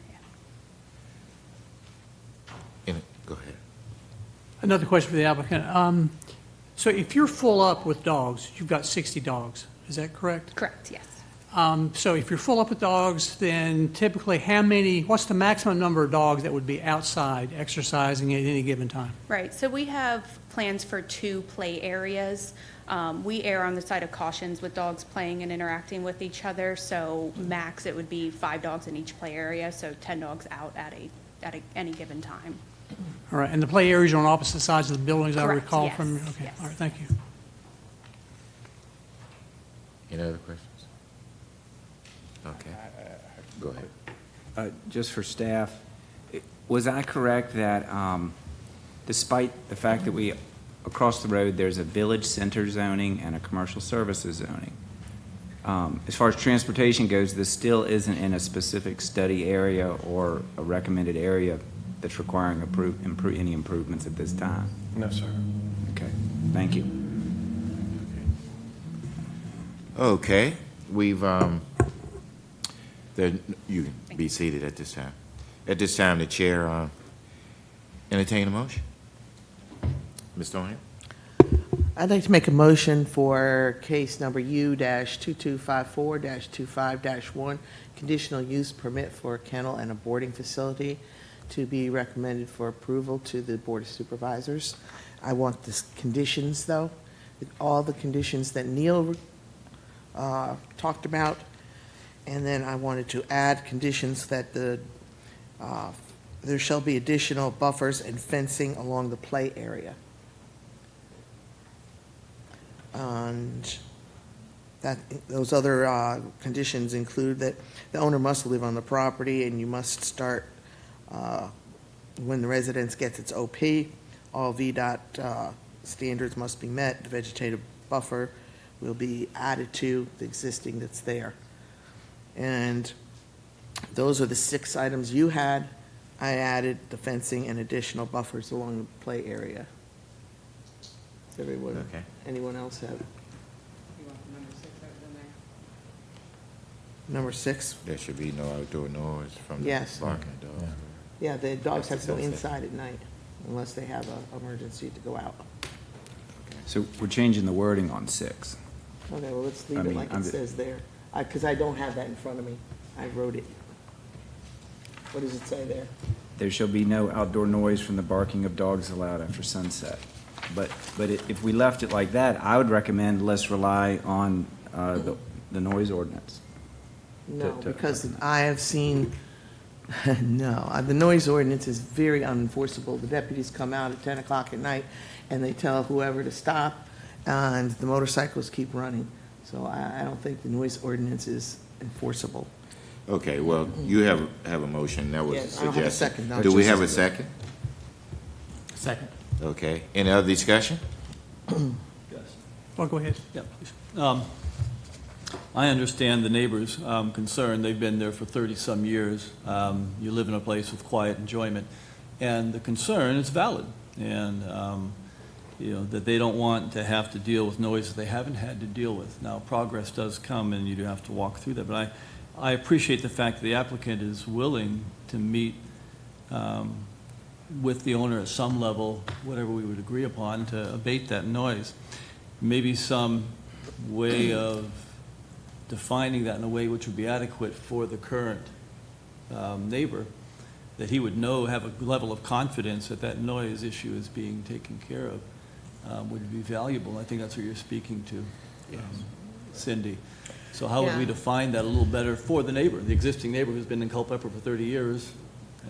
Yeah. Go ahead. Another question for the applicant. So if you're full up with dogs, you've got 60 dogs, is that correct? Correct, yes. So if you're full up with dogs, then typically what's the maximum number of dogs that would be outside exercising at any given time? Right, so we have plans for 2 play areas. We err on the side of cautions with dogs playing and interacting with each other, so max it would be 5 dogs in each play area, so 10 dogs out at any given time. All right, and the play areas are on opposite sides of the buildings, I Correct, recall yes, from, okay, yes. all right, thank you. Any other questions? Okay. Go ahead. Just for staff, was I correct that despite the fact that across the road, there's a village center zoning and a commercial services zoning, as far as transportation goes, this still isn't in a specific study area or a recommended area that's requiring any improvements at this time? No, sir. Okay, thank you. Okay, we've, you can be seated at this time. At this time, the chair entertain a motion. Ms. Thornhill? I'd like to make a motion for case number U-2254-25-1, conditional use permit for a kennel and a boarding facility to be recommended for approval to the Board of Supervisors. I want the conditions, though. all the conditions that Neil talked about. And then I wanted to add conditions that there shall be additional buffers and fencing along the play area. And those other conditions include that the owner must live on the property, and you must start when the residence gets its OP. All VDOT standards must be met. The vegetative buffer will be added to the existing that's there. And those are the 6 items you had. I added the fencing and additional buffers along the play area. Does everyone, Okay. anyone else have? You want the number 6 over in there? Number 6? There should be no outdoor noise from the Yes. barking dogs. Yeah, the dogs have to go That's it. inside at night unless they have an emergency to go out. So we're changing the wording on 6. Okay, well, let's leave I it mean, like I'm it ju- says there, because I don't have that in front of me. I wrote it. What does it say there? There shall be no outdoor noise from the barking of dogs allowed after sunset. But if we left it like that, I would recommend let's rely on the noise ordinance. No, to- because I have seen, no, the noise ordinance is very unenforceable. The deputies come out at 10 o'clock at night, and they tell whoever to stop, and the motorcycles keep running. So I don't think the noise ordinance is enforceable. Okay, well, you have a motion, that was a Yes, I don't have a suggestion. second, no. Do we have a second? Second. Okay, any other discussion? Yes. Well, go ahead. Yeah, please. I understand the neighbors' concern. They've been there for 30-some years. You live in a place with quiet enjoyment, and the concern is valid. And, that they don't want to have to deal with noise that they haven't had to deal with. Now, progress does come, and you do have to walk through that. But I appreciate the fact that the applicant is willing to meet with the owner at some level, whatever we would agree upon, to abate that noise. Maybe some way of defining that in a way which would be adequate for the current neighbor, that he would know, have a level of confidence that that noise issue is being taken care of, would be valuable. I think that's what you're speaking to, Cindy. So how would we Yeah. define that a little better for the neighbor, the existing neighbor who's been in Culpeper for 30 years?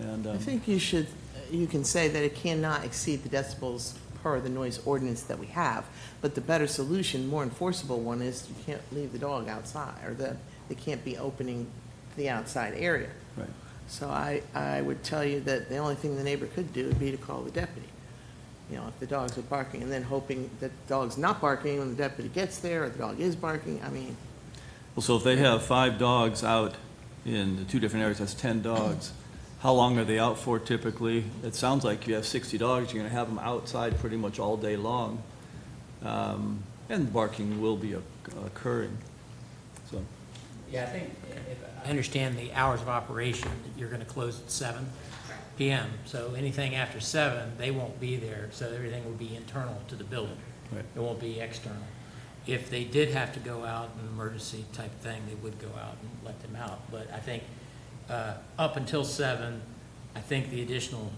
And I think you can say that it cannot exceed the decibels per the noise ordinance that we have, but the better solution, more enforceable one, is you can't leave the dog outside, or that they can't be opening the outside area. Right. So I would tell you that the only thing the neighbor could do would be to call the deputy. If the dogs are barking, and then hoping that the dog's not barking when the deputy gets there, or the dog is barking, Well, so if they have 5 dogs out in the 2 different areas, that's 10 dogs. How long are they out for typically? It sounds like you have 60 dogs, you're going to have them outside pretty much all day long. And barking will be occurring, so. Yeah, I think, if I understand the hours of operation, that you're going to close at 7 PM. So anything after 7, they won't be there, so everything will be internal to the building. Right. It won't be external. If they did have to go out, an emergency type thing, they would go out and let them out. But I think up until 7, I think the additional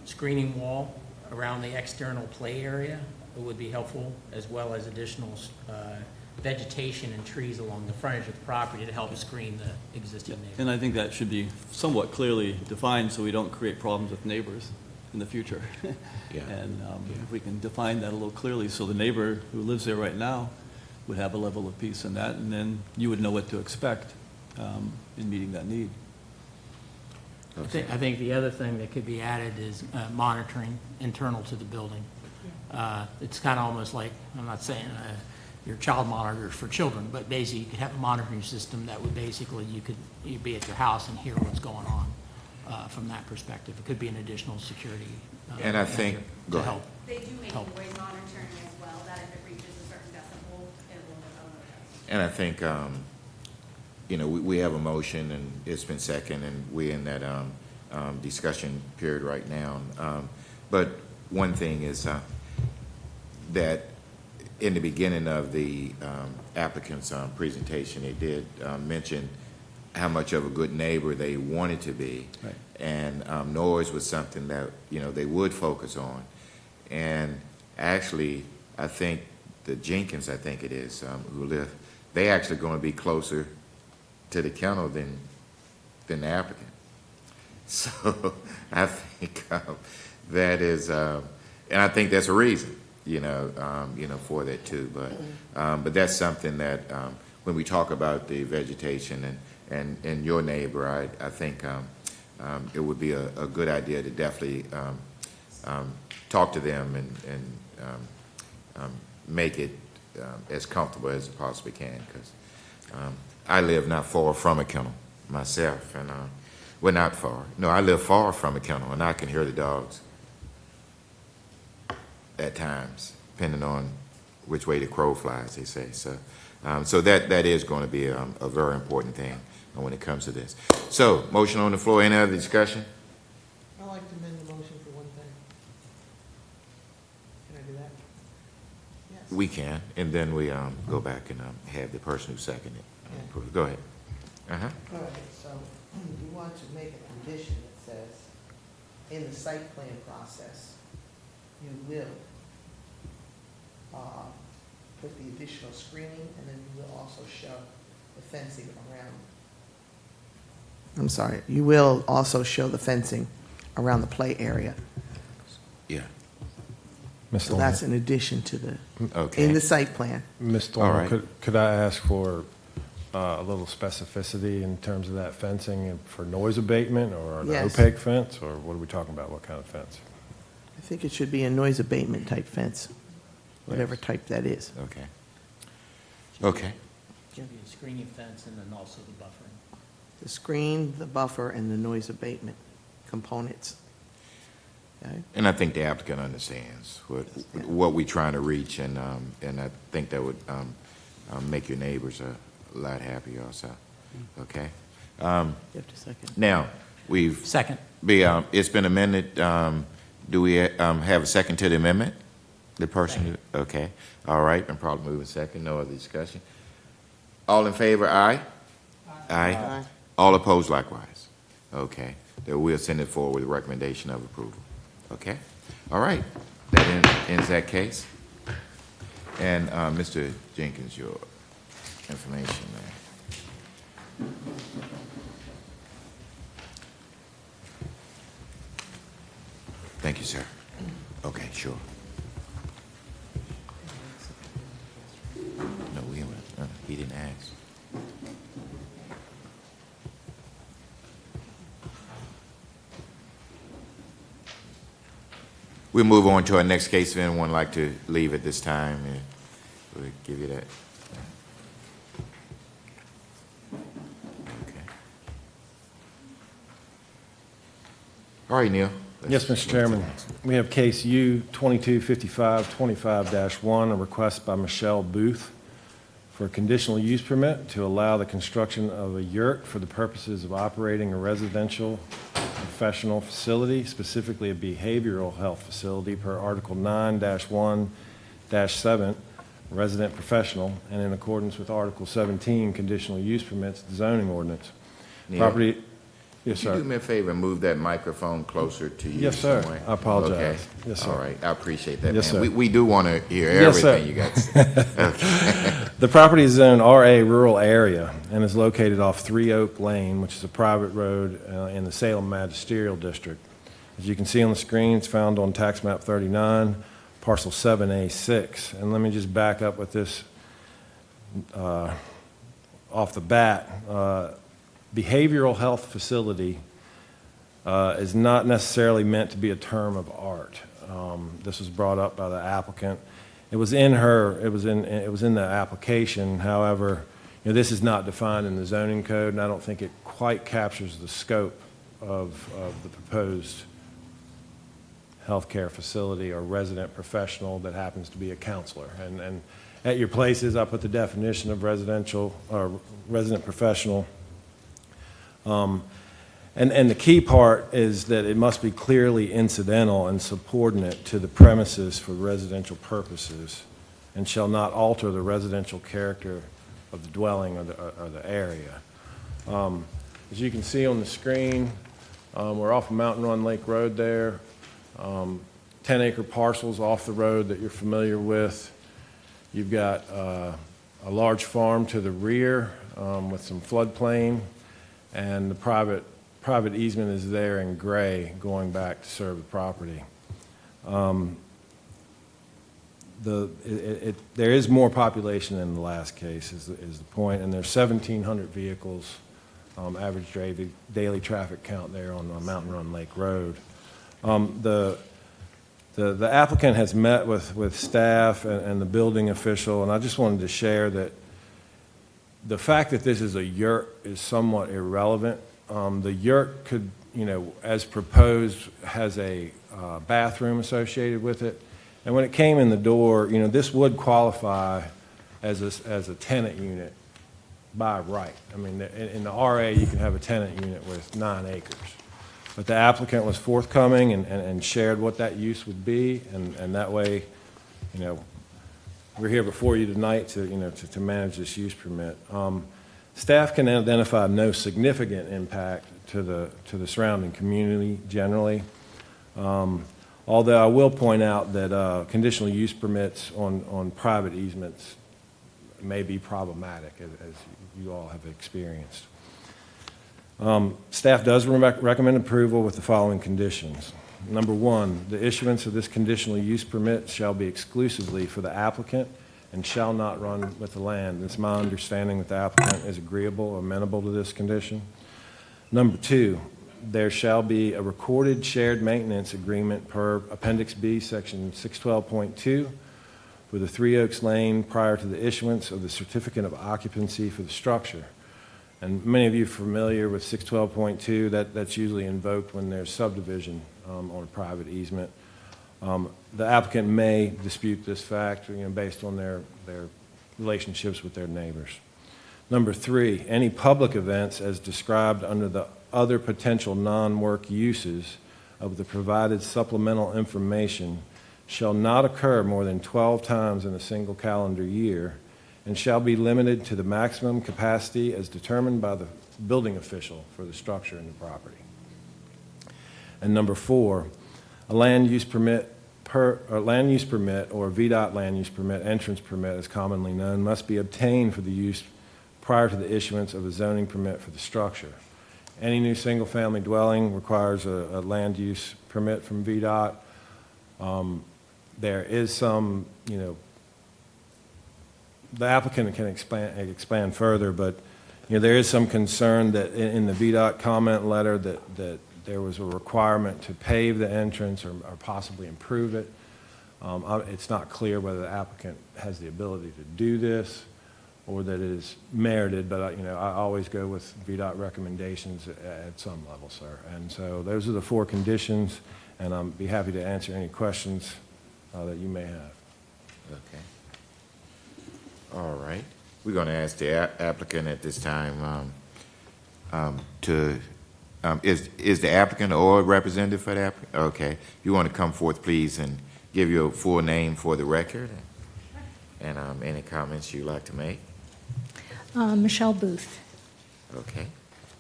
screening wall around the external play area would be helpful, as well as additional vegetation and trees along the frontage of the property to help screen the existing neighbors. And I think that should be somewhat clearly defined so we don't create problems with neighbors in the future. Yeah. And if we can define that a little clearly, so the neighbor who lives there right now would have a level of peace in that, and then you would know what to expect in meeting that need. I think the other thing that could be added is monitoring internal to the building. It's kind of almost like, I'm not saying your child monitors for children, but basically you could have a monitoring system that would basically, you'd be at your house and hear what's going on from that perspective. It could be an additional security. And I think, measure go to ahead. help. They do make Help. noise monitoring as well, that if it reaches a certain decibel, it will notify. And I think, we have a motion, and it's been second, and we're in that discussion period right now. But one thing is that in the beginning of the applicant's presentation, they did mention how much of a good neighbor they wanted to be. Right. And noise was something that, they would focus on. And actually, I think the Jenkins, I think it is, who live, they actually going to be closer to the kennel than the applicant. So I think that is, and I think that's a reason, for that too. But that's something that when we talk about the vegetation and your neighbor, I think it would be a good idea to definitely talk to them and make it as comfortable as it possibly can, because I live not far from a kennel myself, and well, not far. No, I live far from a kennel, and I can hear the dogs at times, depending on which way the crow flies, they say. So, so that is going to be a very important thing when it comes to this. So, motion on the floor. Any other discussion? I'd like to amend the motion for one thing. Can I do that? Yes. We can, and then we go back and have the person who seconded it. Go ahead. Uh-huh. All right, so you want to make a condition that says, in the site plan process, you will put the additional screening, and then you will also show the fencing around. I'm sorry, you will also show the fencing around the play area. Yeah. Ms. So that's in addition to the, Okay. in the site plan. Ms. All right. Thorne, could I ask for a little specificity in terms of that fencing and for noise abatement or an Yes. opaque fence, or what are we talking about? What kind of fence? I think it should be a noise abatement type fence, whatever type that is. Okay. Okay. It's going to be a screening fence and then also the buffering. The screen, the buffer, and the noise abatement components. Okay? And I think the applicant understands what we're trying to reach, and I think that would make your neighbors a lot happier also. Okay? You have to second. Now, Second. it's been amended. Do we have a second to the amendment? The person? Okay. All right, been probably moving second. No other discussion. All in favor, aye? Aye. All opposed likewise? Okay. Then we'll send it forward with a recommendation of approval. Okay? All right. That ends that case. And Mr. Jenkins, your information there. Thank you, sir. Okay, sure. No, we haven't. He didn't ask. We'll move on to our next case. If anyone would like to leave at this time, we'll give you that. Okay. All right, Neil. Yes, Mr. Chairman. We have case U 2255-25-1, a request by Michelle Booth for a conditional use permit to allow the construction of a yurt for the purposes of operating a residential professional facility, specifically a behavioral health facility per Article 9-1-7, resident professional, and in accordance with Article 17, conditional use permits, the zoning ordinance. Neil? Property, yes, Could you do sir. me a favor and move that microphone closer to you? Yes, sir. somewhere? I apologize. Okay. Yes, sir. All right. I appreciate that, Yes, man. sir. We do want to hear Yes, sir. everything you got to say. Okay. The property is in RA rural area and is located off 3 Oak Lane, which is a private road in the Salem Magisterial District. As you can see on the screen, it's found on tax map 39, parcel 7A6. And let me just back up with this off the bat. Behavioral health facility is not necessarily meant to be a term of art. This was brought up by the applicant. It was in the application. However, this is not defined in the zoning code, and I don't think it quite captures the scope of the proposed healthcare facility or resident professional that happens to be a counselor. And at your places, I put the definition of residential or resident professional. And the key part is that it must be clearly incidental and subordinate to the premises for residential purposes and shall not alter the residential character of the dwelling or the area. As you can see on the screen, we're off of Mountain Run Lake Road there. 10-acre parcels off the road that you're familiar with. You've got a large farm to the rear with some floodplain, and the private easement is there in gray going back to serve the property. There is more population in the last case is the point, and there's 1,700 vehicles, average daily traffic count there on Mountain Run Lake Road. The applicant has met with staff and the building official, and I just wanted to share that the fact that this is a yurt is somewhat irrelevant. The yurt could, as proposed, has a bathroom associated with it. And when it came in the door, this would qualify as a tenant unit by right. I mean, in the RA, you can have a tenant unit with 9 acres. But the applicant was forthcoming and shared what that use would be, and that way, we're here before you tonight to manage this use permit. Staff can identify no significant impact to the surrounding community generally. Although I will point out that conditional use permits on private easements may be problematic, as you all have experienced. Staff does recommend approval with the following conditions. Number 1, the issuance of this conditional use permit shall be exclusively for the applicant and shall not run with the land. It's my understanding that the applicant is agreeable or amenable to this condition. Number 2, there shall be a recorded shared maintenance agreement per Appendix B, Section 612.2 for the 3 Oaks Lane prior to the issuance of the certificate of occupancy for the structure. And many of you are familiar with 612.2. That's usually invoked when there's subdivision on a private easement. The applicant may dispute this fact based on their relationships with their neighbors. Number 3, any public events as described under the other potential non-work uses of the provided supplemental information shall not occur more than 12 times in a single calendar year and shall be limited to the maximum capacity as determined by the building official for the structure and the property. And number 4, a land use permit or VDOT land use permit, entrance permit as commonly known, must be obtained for the use prior to the issuance of a zoning permit for the structure. Any new single-family dwelling requires a land use permit from VDOT. There is some, the applicant can expand further, but there is some concern that in the VDOT comment letter that there was a requirement to pave the entrance or possibly improve it. It's not clear whether the applicant has the ability to do this or that it is merited, but I always go with VDOT recommendations at some level, sir. And so those are the 4 conditions, and I'll be happy to answer any questions that you may have. Okay. All right. We're going to ask the applicant at this time is the applicant or representative for the applicant? Okay. If you want to come forth, please, and give your full name for the record and any comments you'd like to make. Michelle Booth. Okay.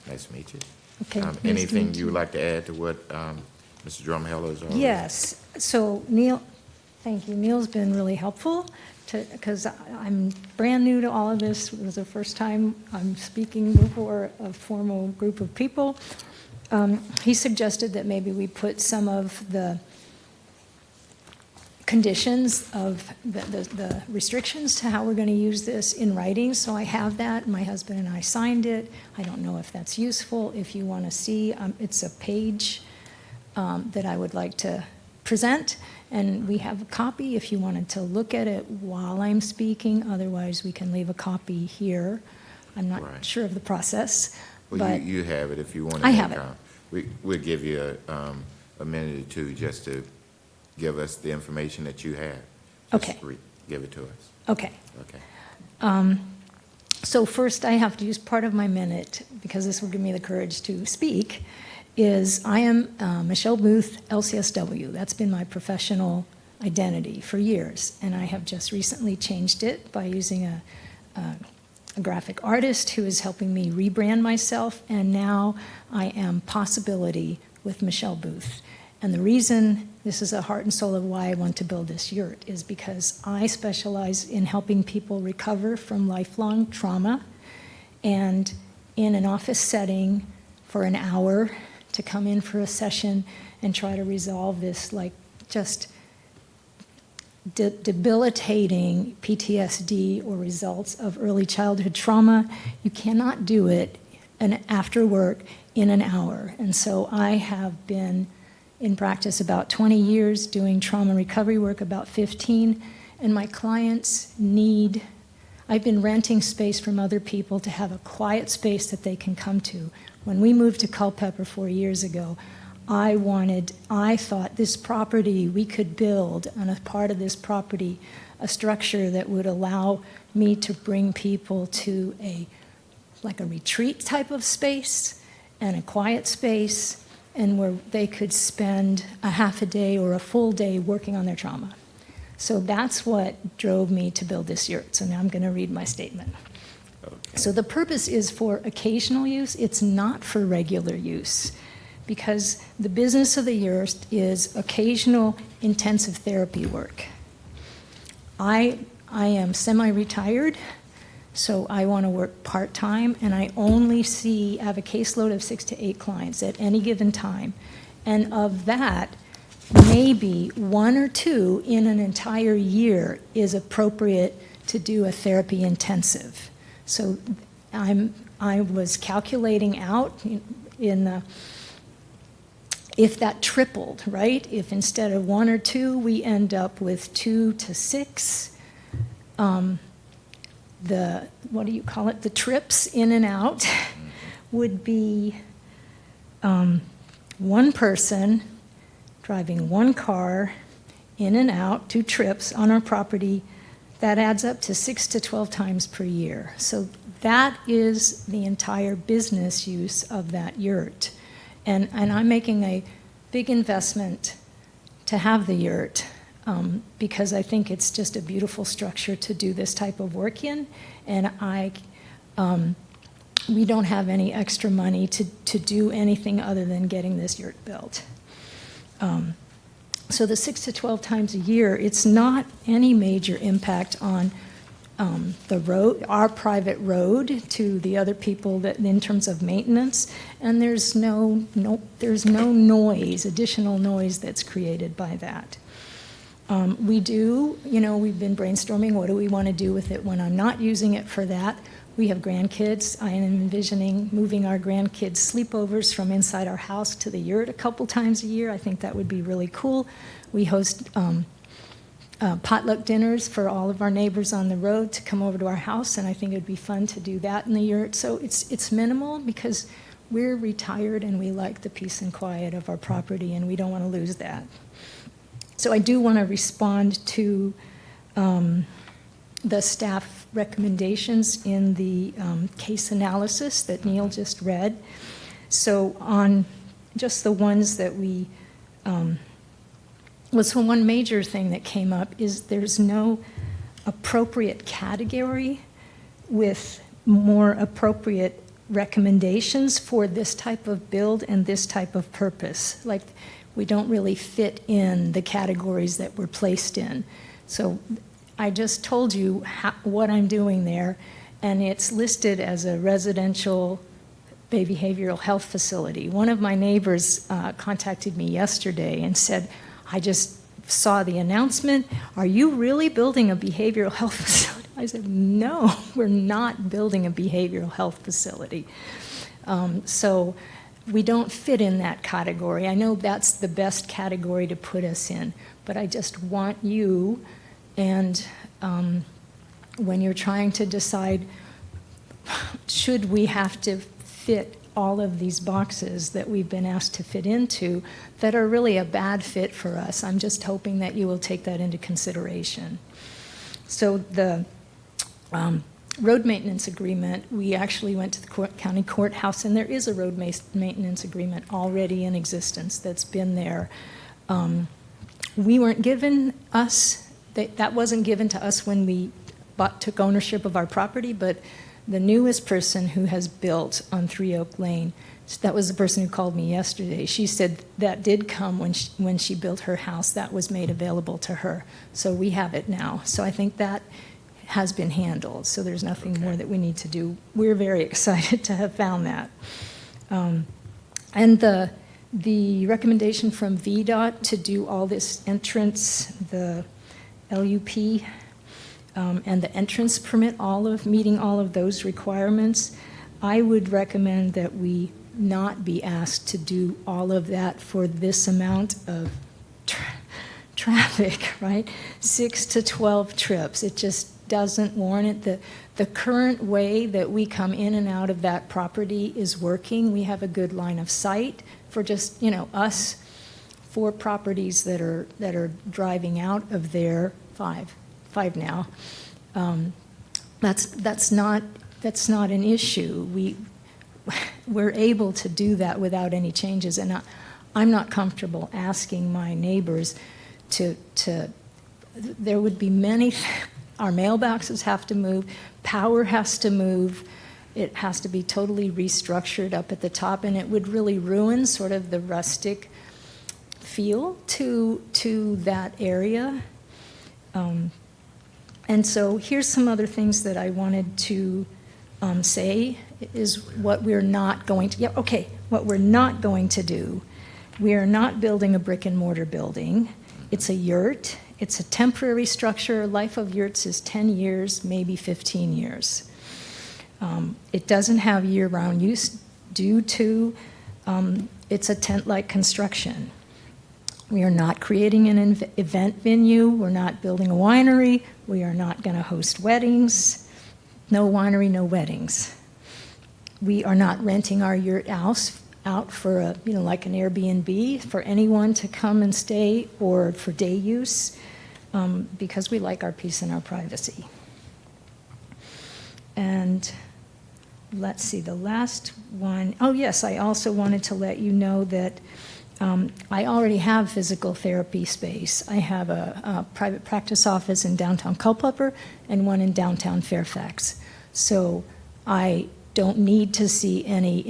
Nice to meet you. Okay. Nice to Anything meet you would like to add to what Mr. Drumheller has already? Yes. So Neil, thank you. Neil's been really helpful because I'm brand new to all of this. It was the first time I'm speaking before a formal group of people. He suggested that maybe we put some of the conditions of the restrictions to how we're going to use this in writing. So I have that. My husband and I signed it. I don't know if that's useful. If you want to see, it's a page that I would like to present. And we have a copy if you wanted to look at it while I'm speaking. Otherwise, we can leave a copy here. I'm not sure of the process. Well, but you have it if you want to. I have it. We'll give you a minute or two just to give us the information that you have. Just Okay. Give it to us. Okay. Okay. So first, I have to use part of my minute, because this will give me the courage to speak, is I am Michelle Booth, LCSW. That's been my professional identity for years, and I have just recently changed it by using a graphic artist who is helping me rebrand myself, and now I am Possibility with Michelle Booth. And the reason, this is the heart and soul of why I want to build this yurt, is because I specialize in helping people recover from lifelong trauma, and in an office setting for an hour to come in for a session and try to resolve this, like, just debilitating PTSD or results of early childhood trauma. You cannot do it after work in an hour. And so I have been in practice about 20 years, doing trauma recovery work about 15, and my clients need, I've been renting space from other people to have a quiet space that they can come to. When we moved to Culpeper 4 years ago, I thought this property, we could build on a part of this property a structure that would allow me to bring people to like a retreat type of space and a quiet space, and where they could spend a half a day or a full day working on their trauma. So that's what drove me to build this yurt. So now I'm going to read my statement. So the purpose is for occasional use. It's not for regular use, because the business of the yurt is occasional intensive therapy work. I am semi-retired, so I want to work part-time, and I only have a caseload of 6 to 8 clients at any given time. And of that, maybe 1 or 2 in an entire year is appropriate to do a therapy intensive. So I was calculating out if that tripled, right? If instead of 1 or 2, we end up with 2 to 6, the trips in and out would be 1 person driving 1 car in and out, 2 trips on our property. That adds up to 6 to 12 times per year. So that is the entire business use of that yurt. And I'm making a big investment to have the yurt, because I think it's just a beautiful structure to do this type of work in. And we don't have any extra money to do anything other than getting this yurt built. So the 6 to 12 times a year, it's not any major impact on the road, our private road, to the other people that, in terms of maintenance, and there's no noise, additional noise that's created by that. We've been brainstorming, what do we want to do with it when I'm not using it for that? We have grandkids. I am envisioning moving our grandkids' sleepovers from inside our house to the yurt a couple times a year. I think that would be really cool. We host potluck dinners for all of our neighbors on the road to come over to our house, and I think it would be fun to do that in the yurt. So it's minimal, because we're retired and we like the peace and quiet of our property, and we don't want to lose that. So I do want to respond to the staff recommendations in the case analysis that Neil just read. So on just the ones that so one major thing that came up is there's no appropriate category with more appropriate recommendations for this type of build and this type of purpose. Like, we don't really fit in the categories that we're placed in. So I just told you what I'm doing there, and it's listed as a residential behavioral health facility. One of my neighbors contacted me yesterday and said, I just saw the announcement. Are you really building a behavioral health facility? I said, no, we're not building a behavioral health facility. So we don't fit in that category. I know that's the best category to put us in, but I just want you, and when you're trying to decide, should we have to fit all of these boxes that we've been asked to fit into that are really a bad fit for us, I'm just hoping that you will take that into consideration. So the road maintenance agreement, we actually went to the county courthouse, and there is a road maintenance agreement already in existence that's been there. We weren't given us, that wasn't given to us when we took ownership of our property, but the newest person who has built on 3 Oak Lane, that was the person who called me yesterday. She said that did come when she built her house. That was made available to her. So we have it now. So I think that has been handled. So there's nothing more that we need to do. We're very excited to have found that. And the recommendation from VDOT to do all this entrance, the LUP, and the entrance permit, meeting all of those requirements, I would recommend that we not be asked to do all of that for this amount of traffic, right? 6 to 12 trips. It just doesn't warrant it. The current way that we come in and out of that property is working. We have a good line of sight for just, us, 4 properties that are driving out of there, five now. That's not an issue. We're able to do that without any changes, and I'm not comfortable asking my neighbors to. There would be many. Our mailboxes have to move. Power has to move. It has to be totally restructured up at the top, and it would really ruin sort of the rustic feel to that area. And so here's some other things that I wanted to say is what we're not going to, what we're not going to do. We are not building a brick and mortar building. It's a yurt. It's a temporary structure. Life of yurts is 10 years, maybe 15 years. It doesn't have year-round use due to it's a tent-like construction. We are not creating an event venue. We're not building a winery. We are not going to host weddings. No winery, no weddings. We are not renting our yurt house out for like an Airbnb for anyone to come and stay or for day use because we like our peace and our privacy. And let's see, the last one. Oh, yes, I also wanted to let you know that I already have physical therapy space. I have a private practice office in downtown Culpeper and one in downtown Fairfax. So I don't need to see any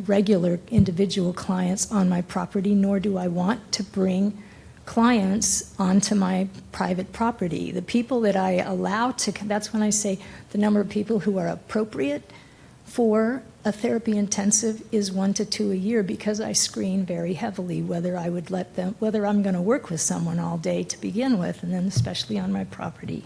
regular individual clients on my property, nor do I want to bring clients onto my private property. The people that I allow to, that's when I say the number of people who are appropriate for a therapy intensive is 1 to 2 a year because I screen very heavily whether I'm going to work with someone all day to begin with, and then especially on my property.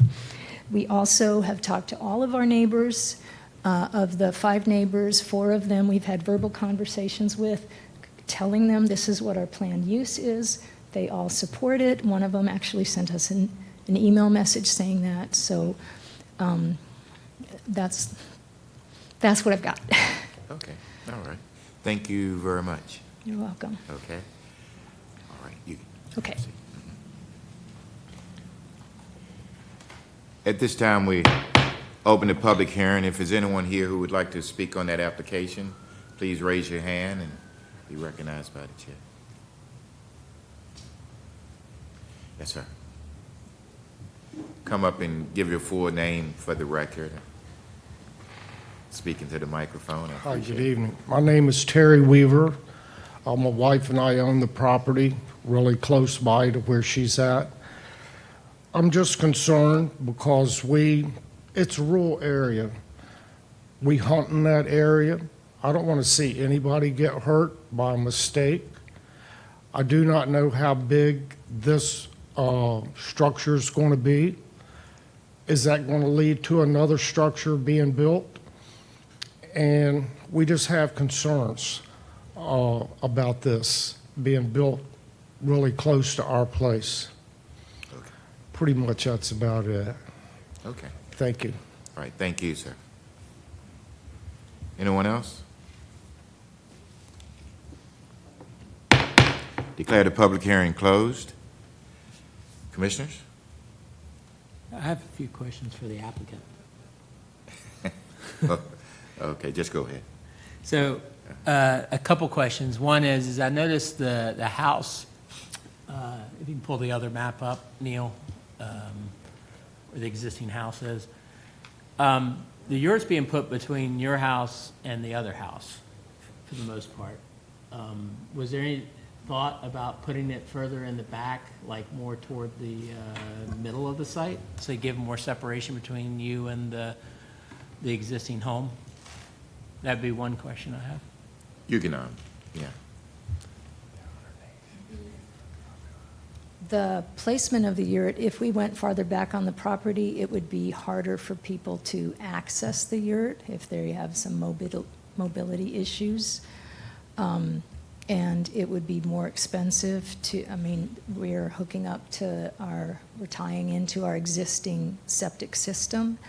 We also have talked to all of our neighbors. Of the 5 neighbors, 4 of them we've had verbal conversations with, telling them this is what our planned use is. They all support it. One of them actually sent us an email message saying that. So that's what I've got. Okay, all right. Thank you very much. You're welcome. Okay. All right, you. Okay. At this time, we open the public hearing. If there's anyone here who would like to speak on that application, please raise your hand and be recognized by the chair. Yes, sir. Come up and give your full name for the record. Speaking to the microphone. Hi, good evening. My name is Terry Weaver. My wife and I own the property really close by to where she's at. I'm just concerned because it's a rural area. We hunt in that area. I don't want to see anybody get hurt by mistake. I do not know how big this structure is going to be. Is that going to lead to another structure being built? And we just have concerns about this being built really close to our place. Okay. Pretty much that's about it. Okay. Thank you. All right, thank you, sir. Anyone else? Declare the public hearing closed. Commissioners? I have a few questions for the applicant. Okay, just go ahead. So, a couple questions. One is I noticed the house, if you can pull the other map up, Neil, where the existing house is. the yurt's being put between your house and the other house, for the most part. Was there any thought about putting it further in the back, like more toward the middle of the site? So you give more separation between you and the existing home? That'd be one question I have. You can, yeah. The placement of the yurt, if we went farther back on the property, it would be harder for people to access the yurt if they have some mobility issues. And it would be more expensive to, I mean, we're hooking up to we're tying into our existing septic system.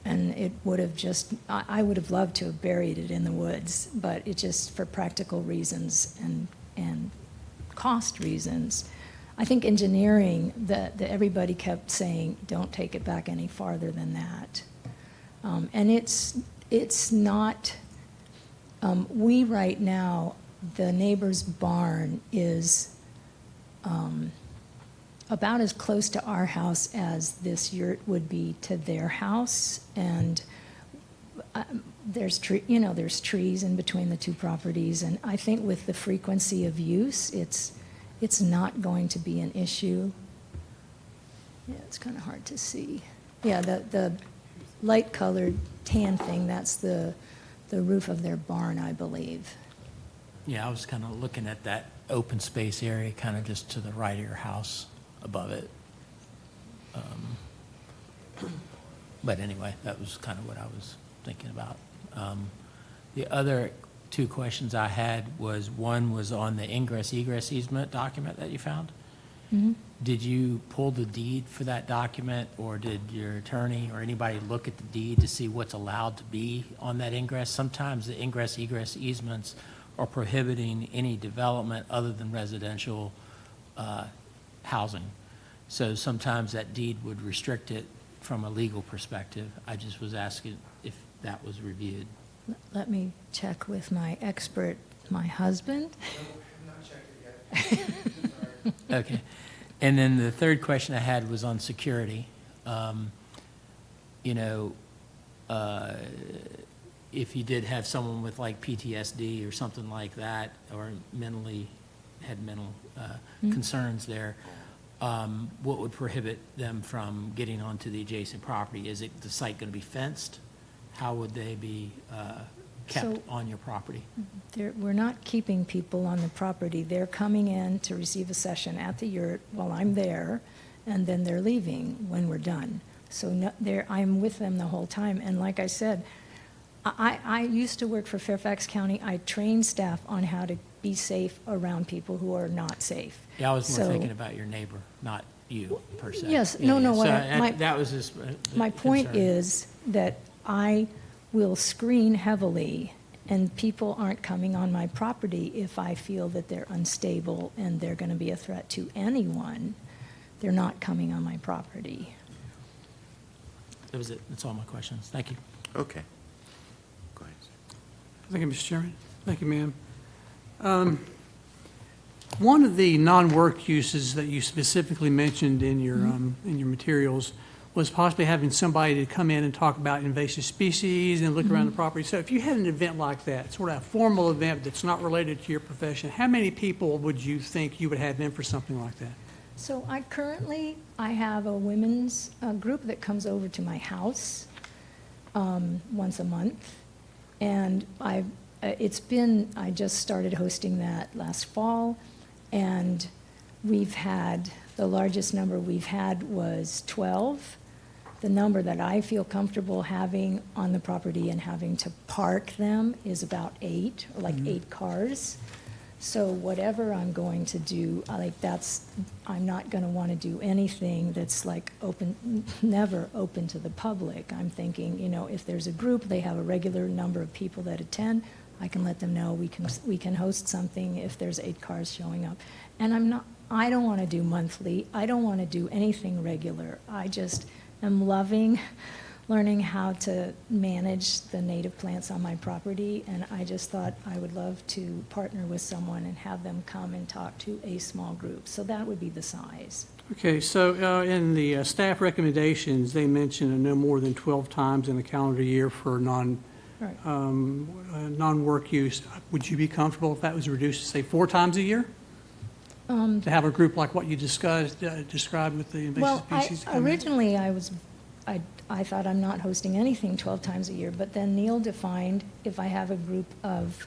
And it would have just, I would have loved to have buried it in the woods, but it just, for practical reasons and cost reasons, I think engineering, that everybody kept saying, don't take it back any farther than that. And it's not, we right now, the neighbor's barn is about as close to our house as this yurt would be to their house. And there's trees in between the two properties. And I think with the frequency of use, it's not going to be an issue. Yeah, it's kind of hard to see. Yeah, the light-colored tan thing, that's the roof of their barn, I believe. Yeah, I was kind of looking at that open space area, kind of just to the right of your house, above it. But anyway, that was kind of what I was thinking about. The other two questions I had was, one was on the ingress-egress easement document that you found. Mm-hmm. Did you pull the deed for that document, or did your attorney or anybody look at the deed to see what's allowed to be on that ingress? Sometimes the ingress-egress easements are prohibiting any development other than residential housing. So sometimes that deed would restrict it from a legal perspective. I just was asking if that was reviewed. Let me check with my expert, my husband. Okay. And then the third question I had was on security. If you did have someone with like PTSD or something like that, or had mental concerns there, what would prohibit them from getting onto the adjacent property? Is the site going to be fenced? How would they be kept on your property? We're not keeping people on the property. They're coming in to receive a session at the yurt while I'm there, and then they're leaving when we're done. So I'm with them the whole time. And like I said, I used to work for Fairfax County. I trained staff on how to be safe around people who are not safe. Yeah, I was more thinking about your neighbor, not you per se. Yes, Yeah, no. So that was just my point is that I will screen heavily, and people aren't coming on my property if I feel that they're unstable and they're going to be a threat to anyone. They're not coming on my property. That was it. That's all my questions. Thank you. Okay. Go ahead, sir. Thank you, Mr. Chairman. Thank you, ma'am. One of the non-work uses that you specifically mentioned in your materials was possibly having somebody to come in and talk about invasive species and look around the property. So if you had an event like that, sort of a formal event that's not related to your profession, how many people would you think you would have in for something like that? So I have a women's group that comes over to my house once a month. And I just started hosting that last fall, and the largest number we've had was 12. The number that I feel comfortable having on the property and having to park them is about 8, or like 8 cars. So whatever I'm going to do, I'm not going to want to do anything that's like never open to the public. I'm thinking, if there's a group, they have a regular number of people that attend, I can let them know we can host something if there's 8 cars showing up. And I don't want to do monthly. I don't want to do anything regular. I just am loving learning how to manage the native plants on my property, and I just thought I would love to partner with someone and have them come and talk to a small group. So that would be the size. Okay, so in the staff recommendations, they mention no more than 12 times in a calendar year for Right. non-work use. Would you be comfortable if that was reduced to, say, 4 times a year? To have a group like what you described with the invasive Well, species? to come in? originally I thought I'm not hosting anything 12 times a year, but then Neil defined if I have a group of,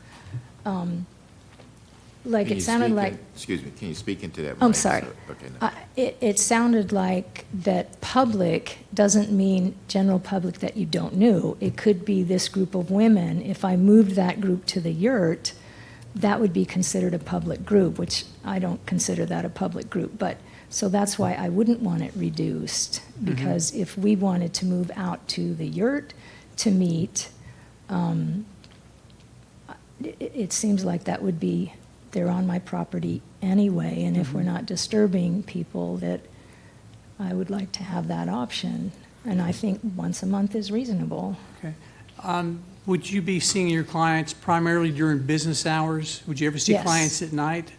like Can it you sounded speak like. in- Excuse me, can you speak into that? I'm mic, sorry. sir? Okay, no. It sounded like that public doesn't mean general public that you don't know. It could be this group of women. If I moved that group to the yurt, that would be considered a public group, which I don't consider that a public group. But, so that's why I wouldn't want it reduced, because if we wanted to move out to the yurt to meet, it seems like that would be, they're on my property anyway, and if we're not disturbing people, that I would like to have that option. And I think once a month is reasonable. Okay. Would you be seeing your clients primarily during business hours? Would you ever see Yes. clients at night?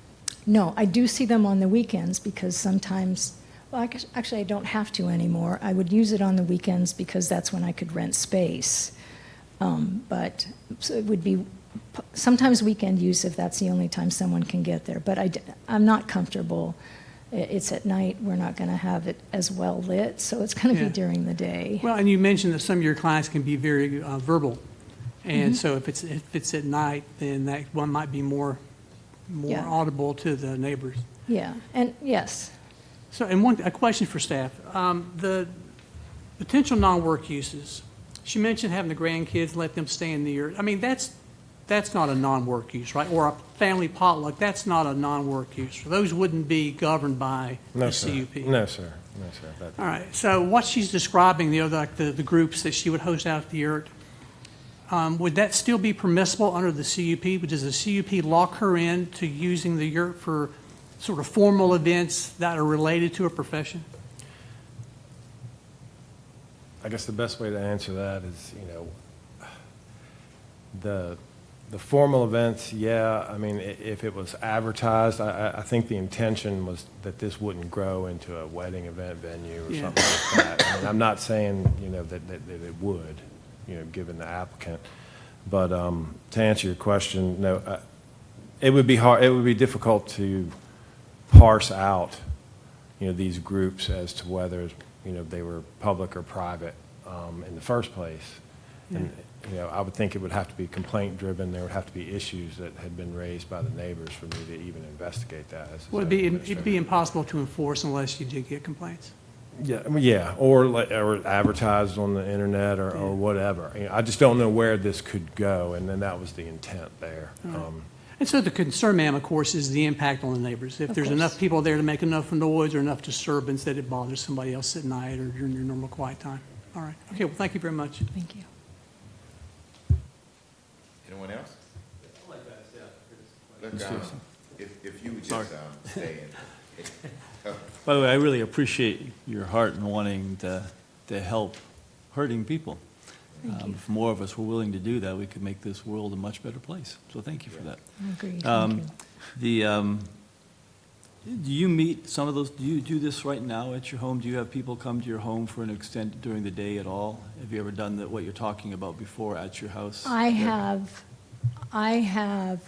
No, I do see them on the weekends because sometimes, well, actually, I don't have to anymore. I would use it on the weekends because that's when I could rent space. But so it would be sometimes weekend use if that's the only time someone can get there. But I'm not comfortable. It's at night. We're not going to have it as well lit, so it's going to Yeah. be during the day. Well, and you mentioned that some of your clients can be very verbal. And Mhm. so if it's at night, then that one might be more Yeah. audible to the neighbors. Yeah, and yes. So, and a question for staff. The potential non-work uses, she mentioned having the grandkids, let them stay in the yurt. I mean, that's not a non-work use, right? Or a family potluck, that's not a non-work use. Those wouldn't be governed by No, the sir. CUP. No, sir. No, sir. That- All right, so what she's describing, like the groups that she would host out at the yurt, would that still be permissible under the CUP? Does the CUP lock her in to using the yurt for sort of formal events that are related to a profession? I guess the best way to answer that is, the formal events, yeah, I mean, if it was advertised, I think the intention was that this wouldn't grow into a wedding event venue or Yeah. something like that. I mean, I'm not saying, that it would, given the applicant. But to answer your question, no, it would be hard, it would be difficult to parse out, these groups as to whether, they were public or private in the first place. And, I would think it would have to be complaint-driven. There would have to be issues that had been raised by the neighbors for me to even investigate that. As a Well, zoning it'd administrator. be impossible to enforce unless you did get complaints. Yeah, I mean, yeah, or advertised on the internet or whatever. I just don't know where this could go, and then that was the intent there. And so the concern, ma'am, of course, is the impact on the neighbors. If Of there's course. enough people there to make enough noise or enough disturbance that it bothers somebody else at night or during your normal quiet time. All right. Okay, well, thank you very much. Thank you. Anyone else? Look, if you would just stay in. By the way, I really appreciate your heart in wanting to help hurting people. If more of us were willing to do that, we could make this world a much better place. So thank you for that. Agreed. Thank you. Do you meet some of those, do you do this right now at your home? Do you have people come to your home for an extent during the day at all? Have you ever done what you're talking about before at your house? I have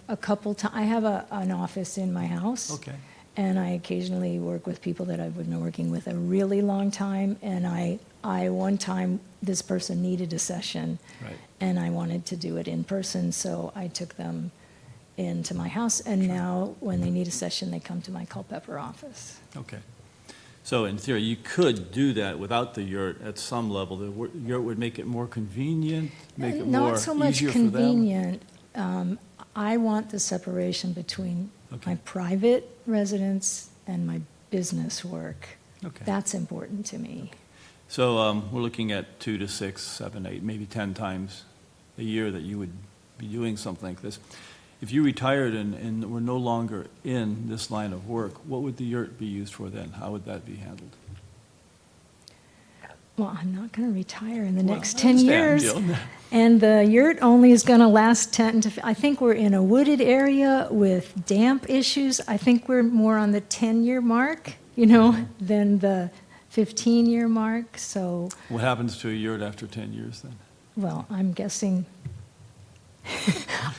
a couple times, I have an office in my house. Okay. And I occasionally work with people that I've been working with a really long time. And I one time, this person needed a session. Right. And I wanted to do it in person, so I took them into my house. And now, when they need a session, they come to my Culpeper office. Okay. So in theory, you could do that without the yurt at some level. The yurt would make it more convenient, make it more Not so much easier for them? convenient. I want the separation between my private residence and my business work. Okay. That's important to me. So we're looking at 2 to 6, 7, 8, maybe 10 times a year that you would be doing something like this. If you retired and were no longer in this line of work, what would the yurt be used for then? How would that be handled? well, I'm not going to retire in the Well, next I 10 understand, years. Jill. And the yurt only is going to last 10 to, I think we're in a wooded area with damp issues. I think we're more on the 10-year mark, than the 15-year mark. So, What happens to a yurt after 10 years then? well, I'm guessing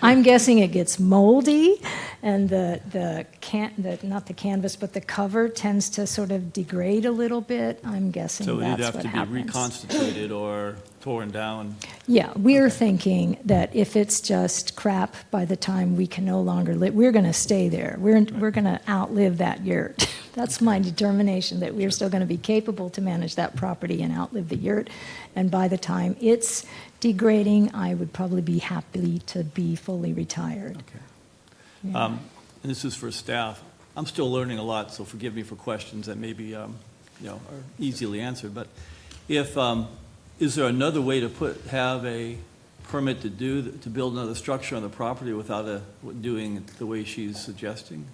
I'm guessing it gets moldy, and not the canvas, but the cover tends to sort of degrade a little bit. I'm guessing So it'd that's have what to be happens. reconstituted or torn down? Yeah, we're thinking that if it's just crap by the time we can no longer live, we're going to stay there. We're going to outlive that yurt. That's my determination, that we're still going to be capable to manage that property and outlive the yurt. And by the time it's degrading, I would probably be happy to be fully retired. Okay. Yeah. And this is for staff. I'm still learning a lot, so forgive me for questions that maybe, are easily answered. But is there another way to have a permit to build another structure on the property without doing it the way she's suggesting?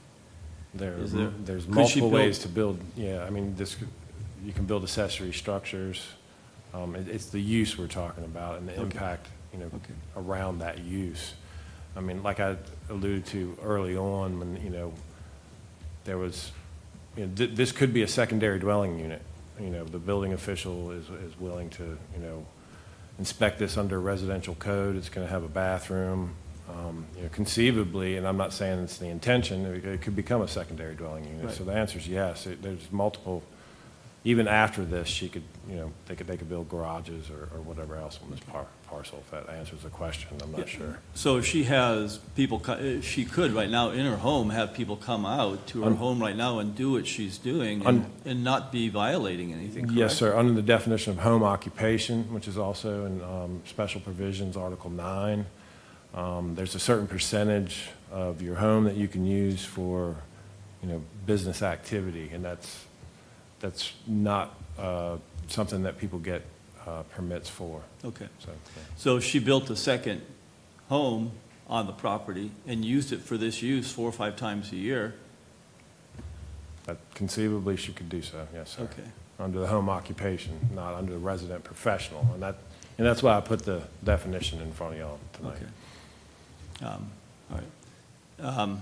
There's Could she multiple build- ways to build, yeah, I mean, you can build accessory structures. It's the use we're talking about and the impact, Okay. around that use. I mean, like I alluded to early on, when, there was, this could be a secondary dwelling unit. The building official is willing to, inspect this under residential code. It's going to have a bathroom. Conceivably, and I'm not saying it's the intention, it could become a secondary dwelling unit. Right. So the answer is yes. There's multiple, even after this, she could, they could build garages or whatever else on this parcel, if that answers the question. I'm not Yeah. sure. So if she has people, she could right now in her home have people come out to her home right now and do what she's doing and not be violating anything, correct? Yes, sir. Under the definition of home occupation, which is also in special provisions, Article 9, there's a certain percentage of your home that you can use for, business activity, and that's not something that people get permits for. Okay. So, yeah. So if she built a second home on the property and used it for this use 4 or 5 times a year, But conceivably, she could do so, yes, sir. okay. Under the home occupation, not under the resident professional, and that's why I put the definition in front of y'all tonight. Okay. All right.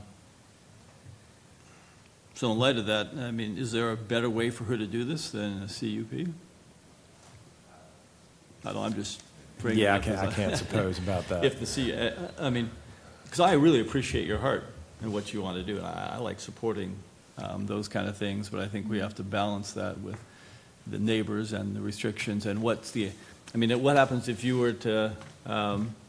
So in light of that, I mean, is there a better way for her to do this than a CUP? I'm just bringing it Yeah, up as I can't suppose about that. If I mean, because I really appreciate your heart and what you want to do, and I like supporting those kind of things, but I think we have to balance that with the neighbors and the restrictions and what happens if you were to,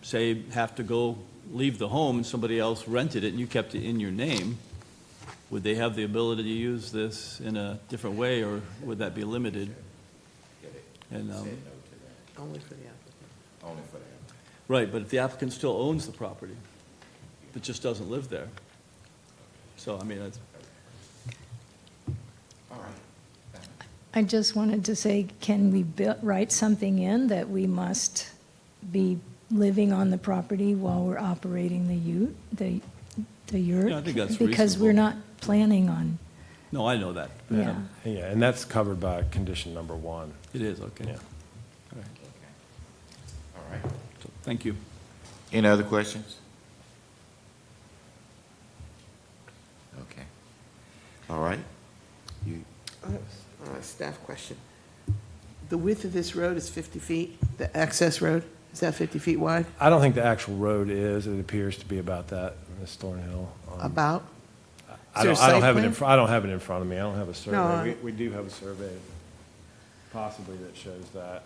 say, have to leave the home and somebody else rented it and you kept it in your name? Would they have the ability to use this in a different way, or would that be limited? And, Only for the applicant. Only for that. right, but if the applicant still owns the property, but just doesn't live there. So, I mean, that's, All right. I just wanted to say, can we write something in that we must be living on the property while we're operating the yurt? Yeah, I think that's Because we're reasonable. not planning on, no, I know that. yeah. Yeah, and that's covered by condition number 1. It is, okay. Yeah. All right. All right. So, thank you. Any other questions? Okay. All right. Staff question. The width of this road is 50 feet? The access road, is that 50 feet wide? I don't think the actual road is. It appears to be about that, Ms. Thornhill. About? I there don't, a I don't site have it plan? in, I don't have it in front of me. I don't have a survey. No, We do have a survey possibly that shows that.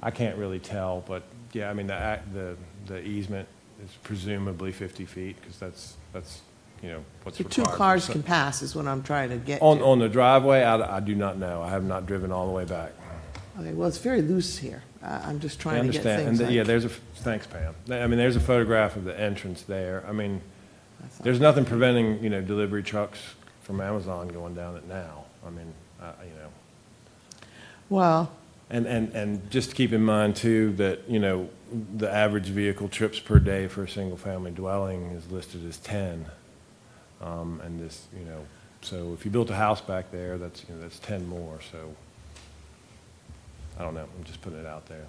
I can't really tell, but yeah, I mean, the easement is presumably 50 feet, because that's, what's So required. two for cars some- can pass is what I'm trying to get to. On the driveway, I do not know. I have not driven all the way back. Okay, well, it's very loose here. I'm just I trying to get understand. things And yeah, like. thanks, Pam. I mean, there's a photograph of the entrance there. I mean, there's nothing preventing, delivery trucks from Amazon going down it now. I mean, Well, And just keep in mind too, that, the average vehicle trips per day for a single-family dwelling is listed as 10. And this, So if you built a house back there, that's, that's 10 more, so I don't know, I'm just putting it out there.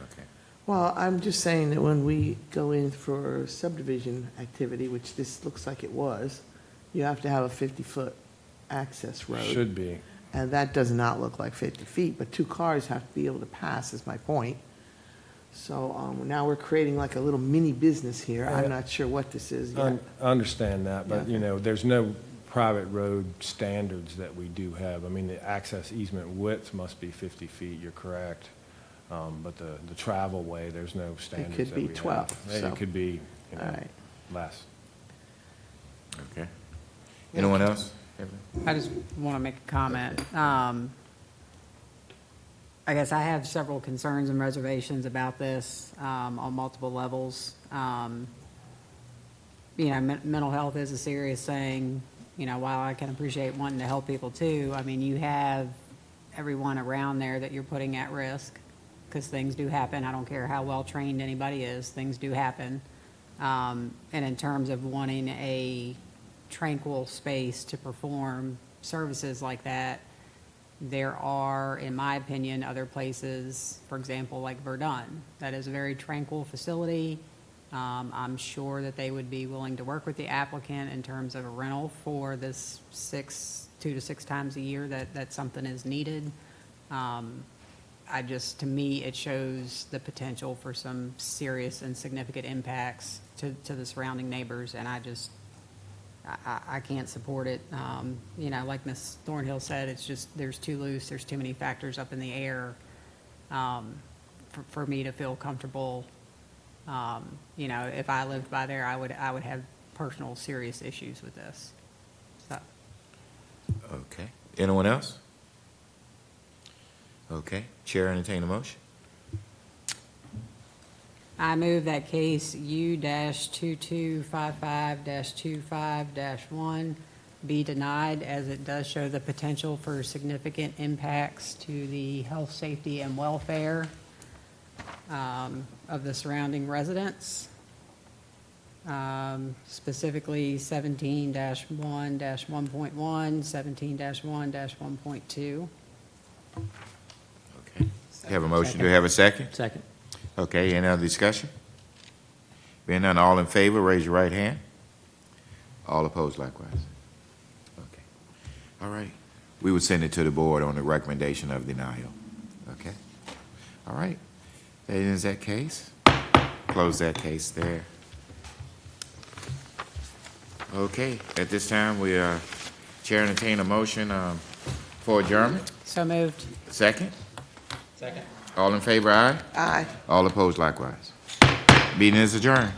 Okay. Well, I'm just saying that when we go in for subdivision activity, which this looks like it was, you have to have a 50-foot access road. Should be. And that does not look like 50 feet, but two cars have to be able to pass, is my point. So now we're creating like a little mini business here. I'm not sure what this is yet. I understand that, but, Yeah. there's no private road standards that we do have. I mean, the access easement width must be 50 feet, you're correct. But the travel way, there's no standards could that be we have. 12, Yeah, so. It could be, All right. less. Okay. Anyone else? I just want to make a comment. I guess I have several concerns and reservations about this on multiple levels. Mental health is a serious thing. While I can appreciate wanting to help people too, I mean, you have everyone around there that you're putting at risk because things do happen. I don't care how well-trained anybody is, things do happen. And in terms of wanting a tranquil space to perform services like that, there are, in my opinion, other places, for example, like Verdun, that is a very tranquil facility. I'm sure that they would be willing to work with the applicant in terms of a rental for this 2 to 6 times a year that something is needed. To me, it shows the potential for some serious and significant impacts to the surrounding neighbors, and I can't support it. Like Ms. Thornhill said, it's just, there's too loose, there's too many factors up in the air for me to feel comfortable. If I lived by there, I would have personal serious issues with this. So. Okay. Anyone else? Okay. Chair, entertain a motion. I move that case U-2255-25-1 be denied, as it does show the potential for significant impacts to the health, safety, and welfare of the surrounding residents. Specifically 17-1-1.1, 17-1-1.2. Okay. You have a motion. Do you have a second? Second. Okay, any other discussion? Being none, all in favor, raise your right hand. All opposed likewise. Okay. All right. We would send it to the board on the recommendation of denial. Okay. All right. That ends that case. Close that case there. Okay, at this time, we Chair entertain a motion for adjournment. So moved. Second? Second. All in favor, aye? Aye. All opposed likewise. Meeting is adjourned.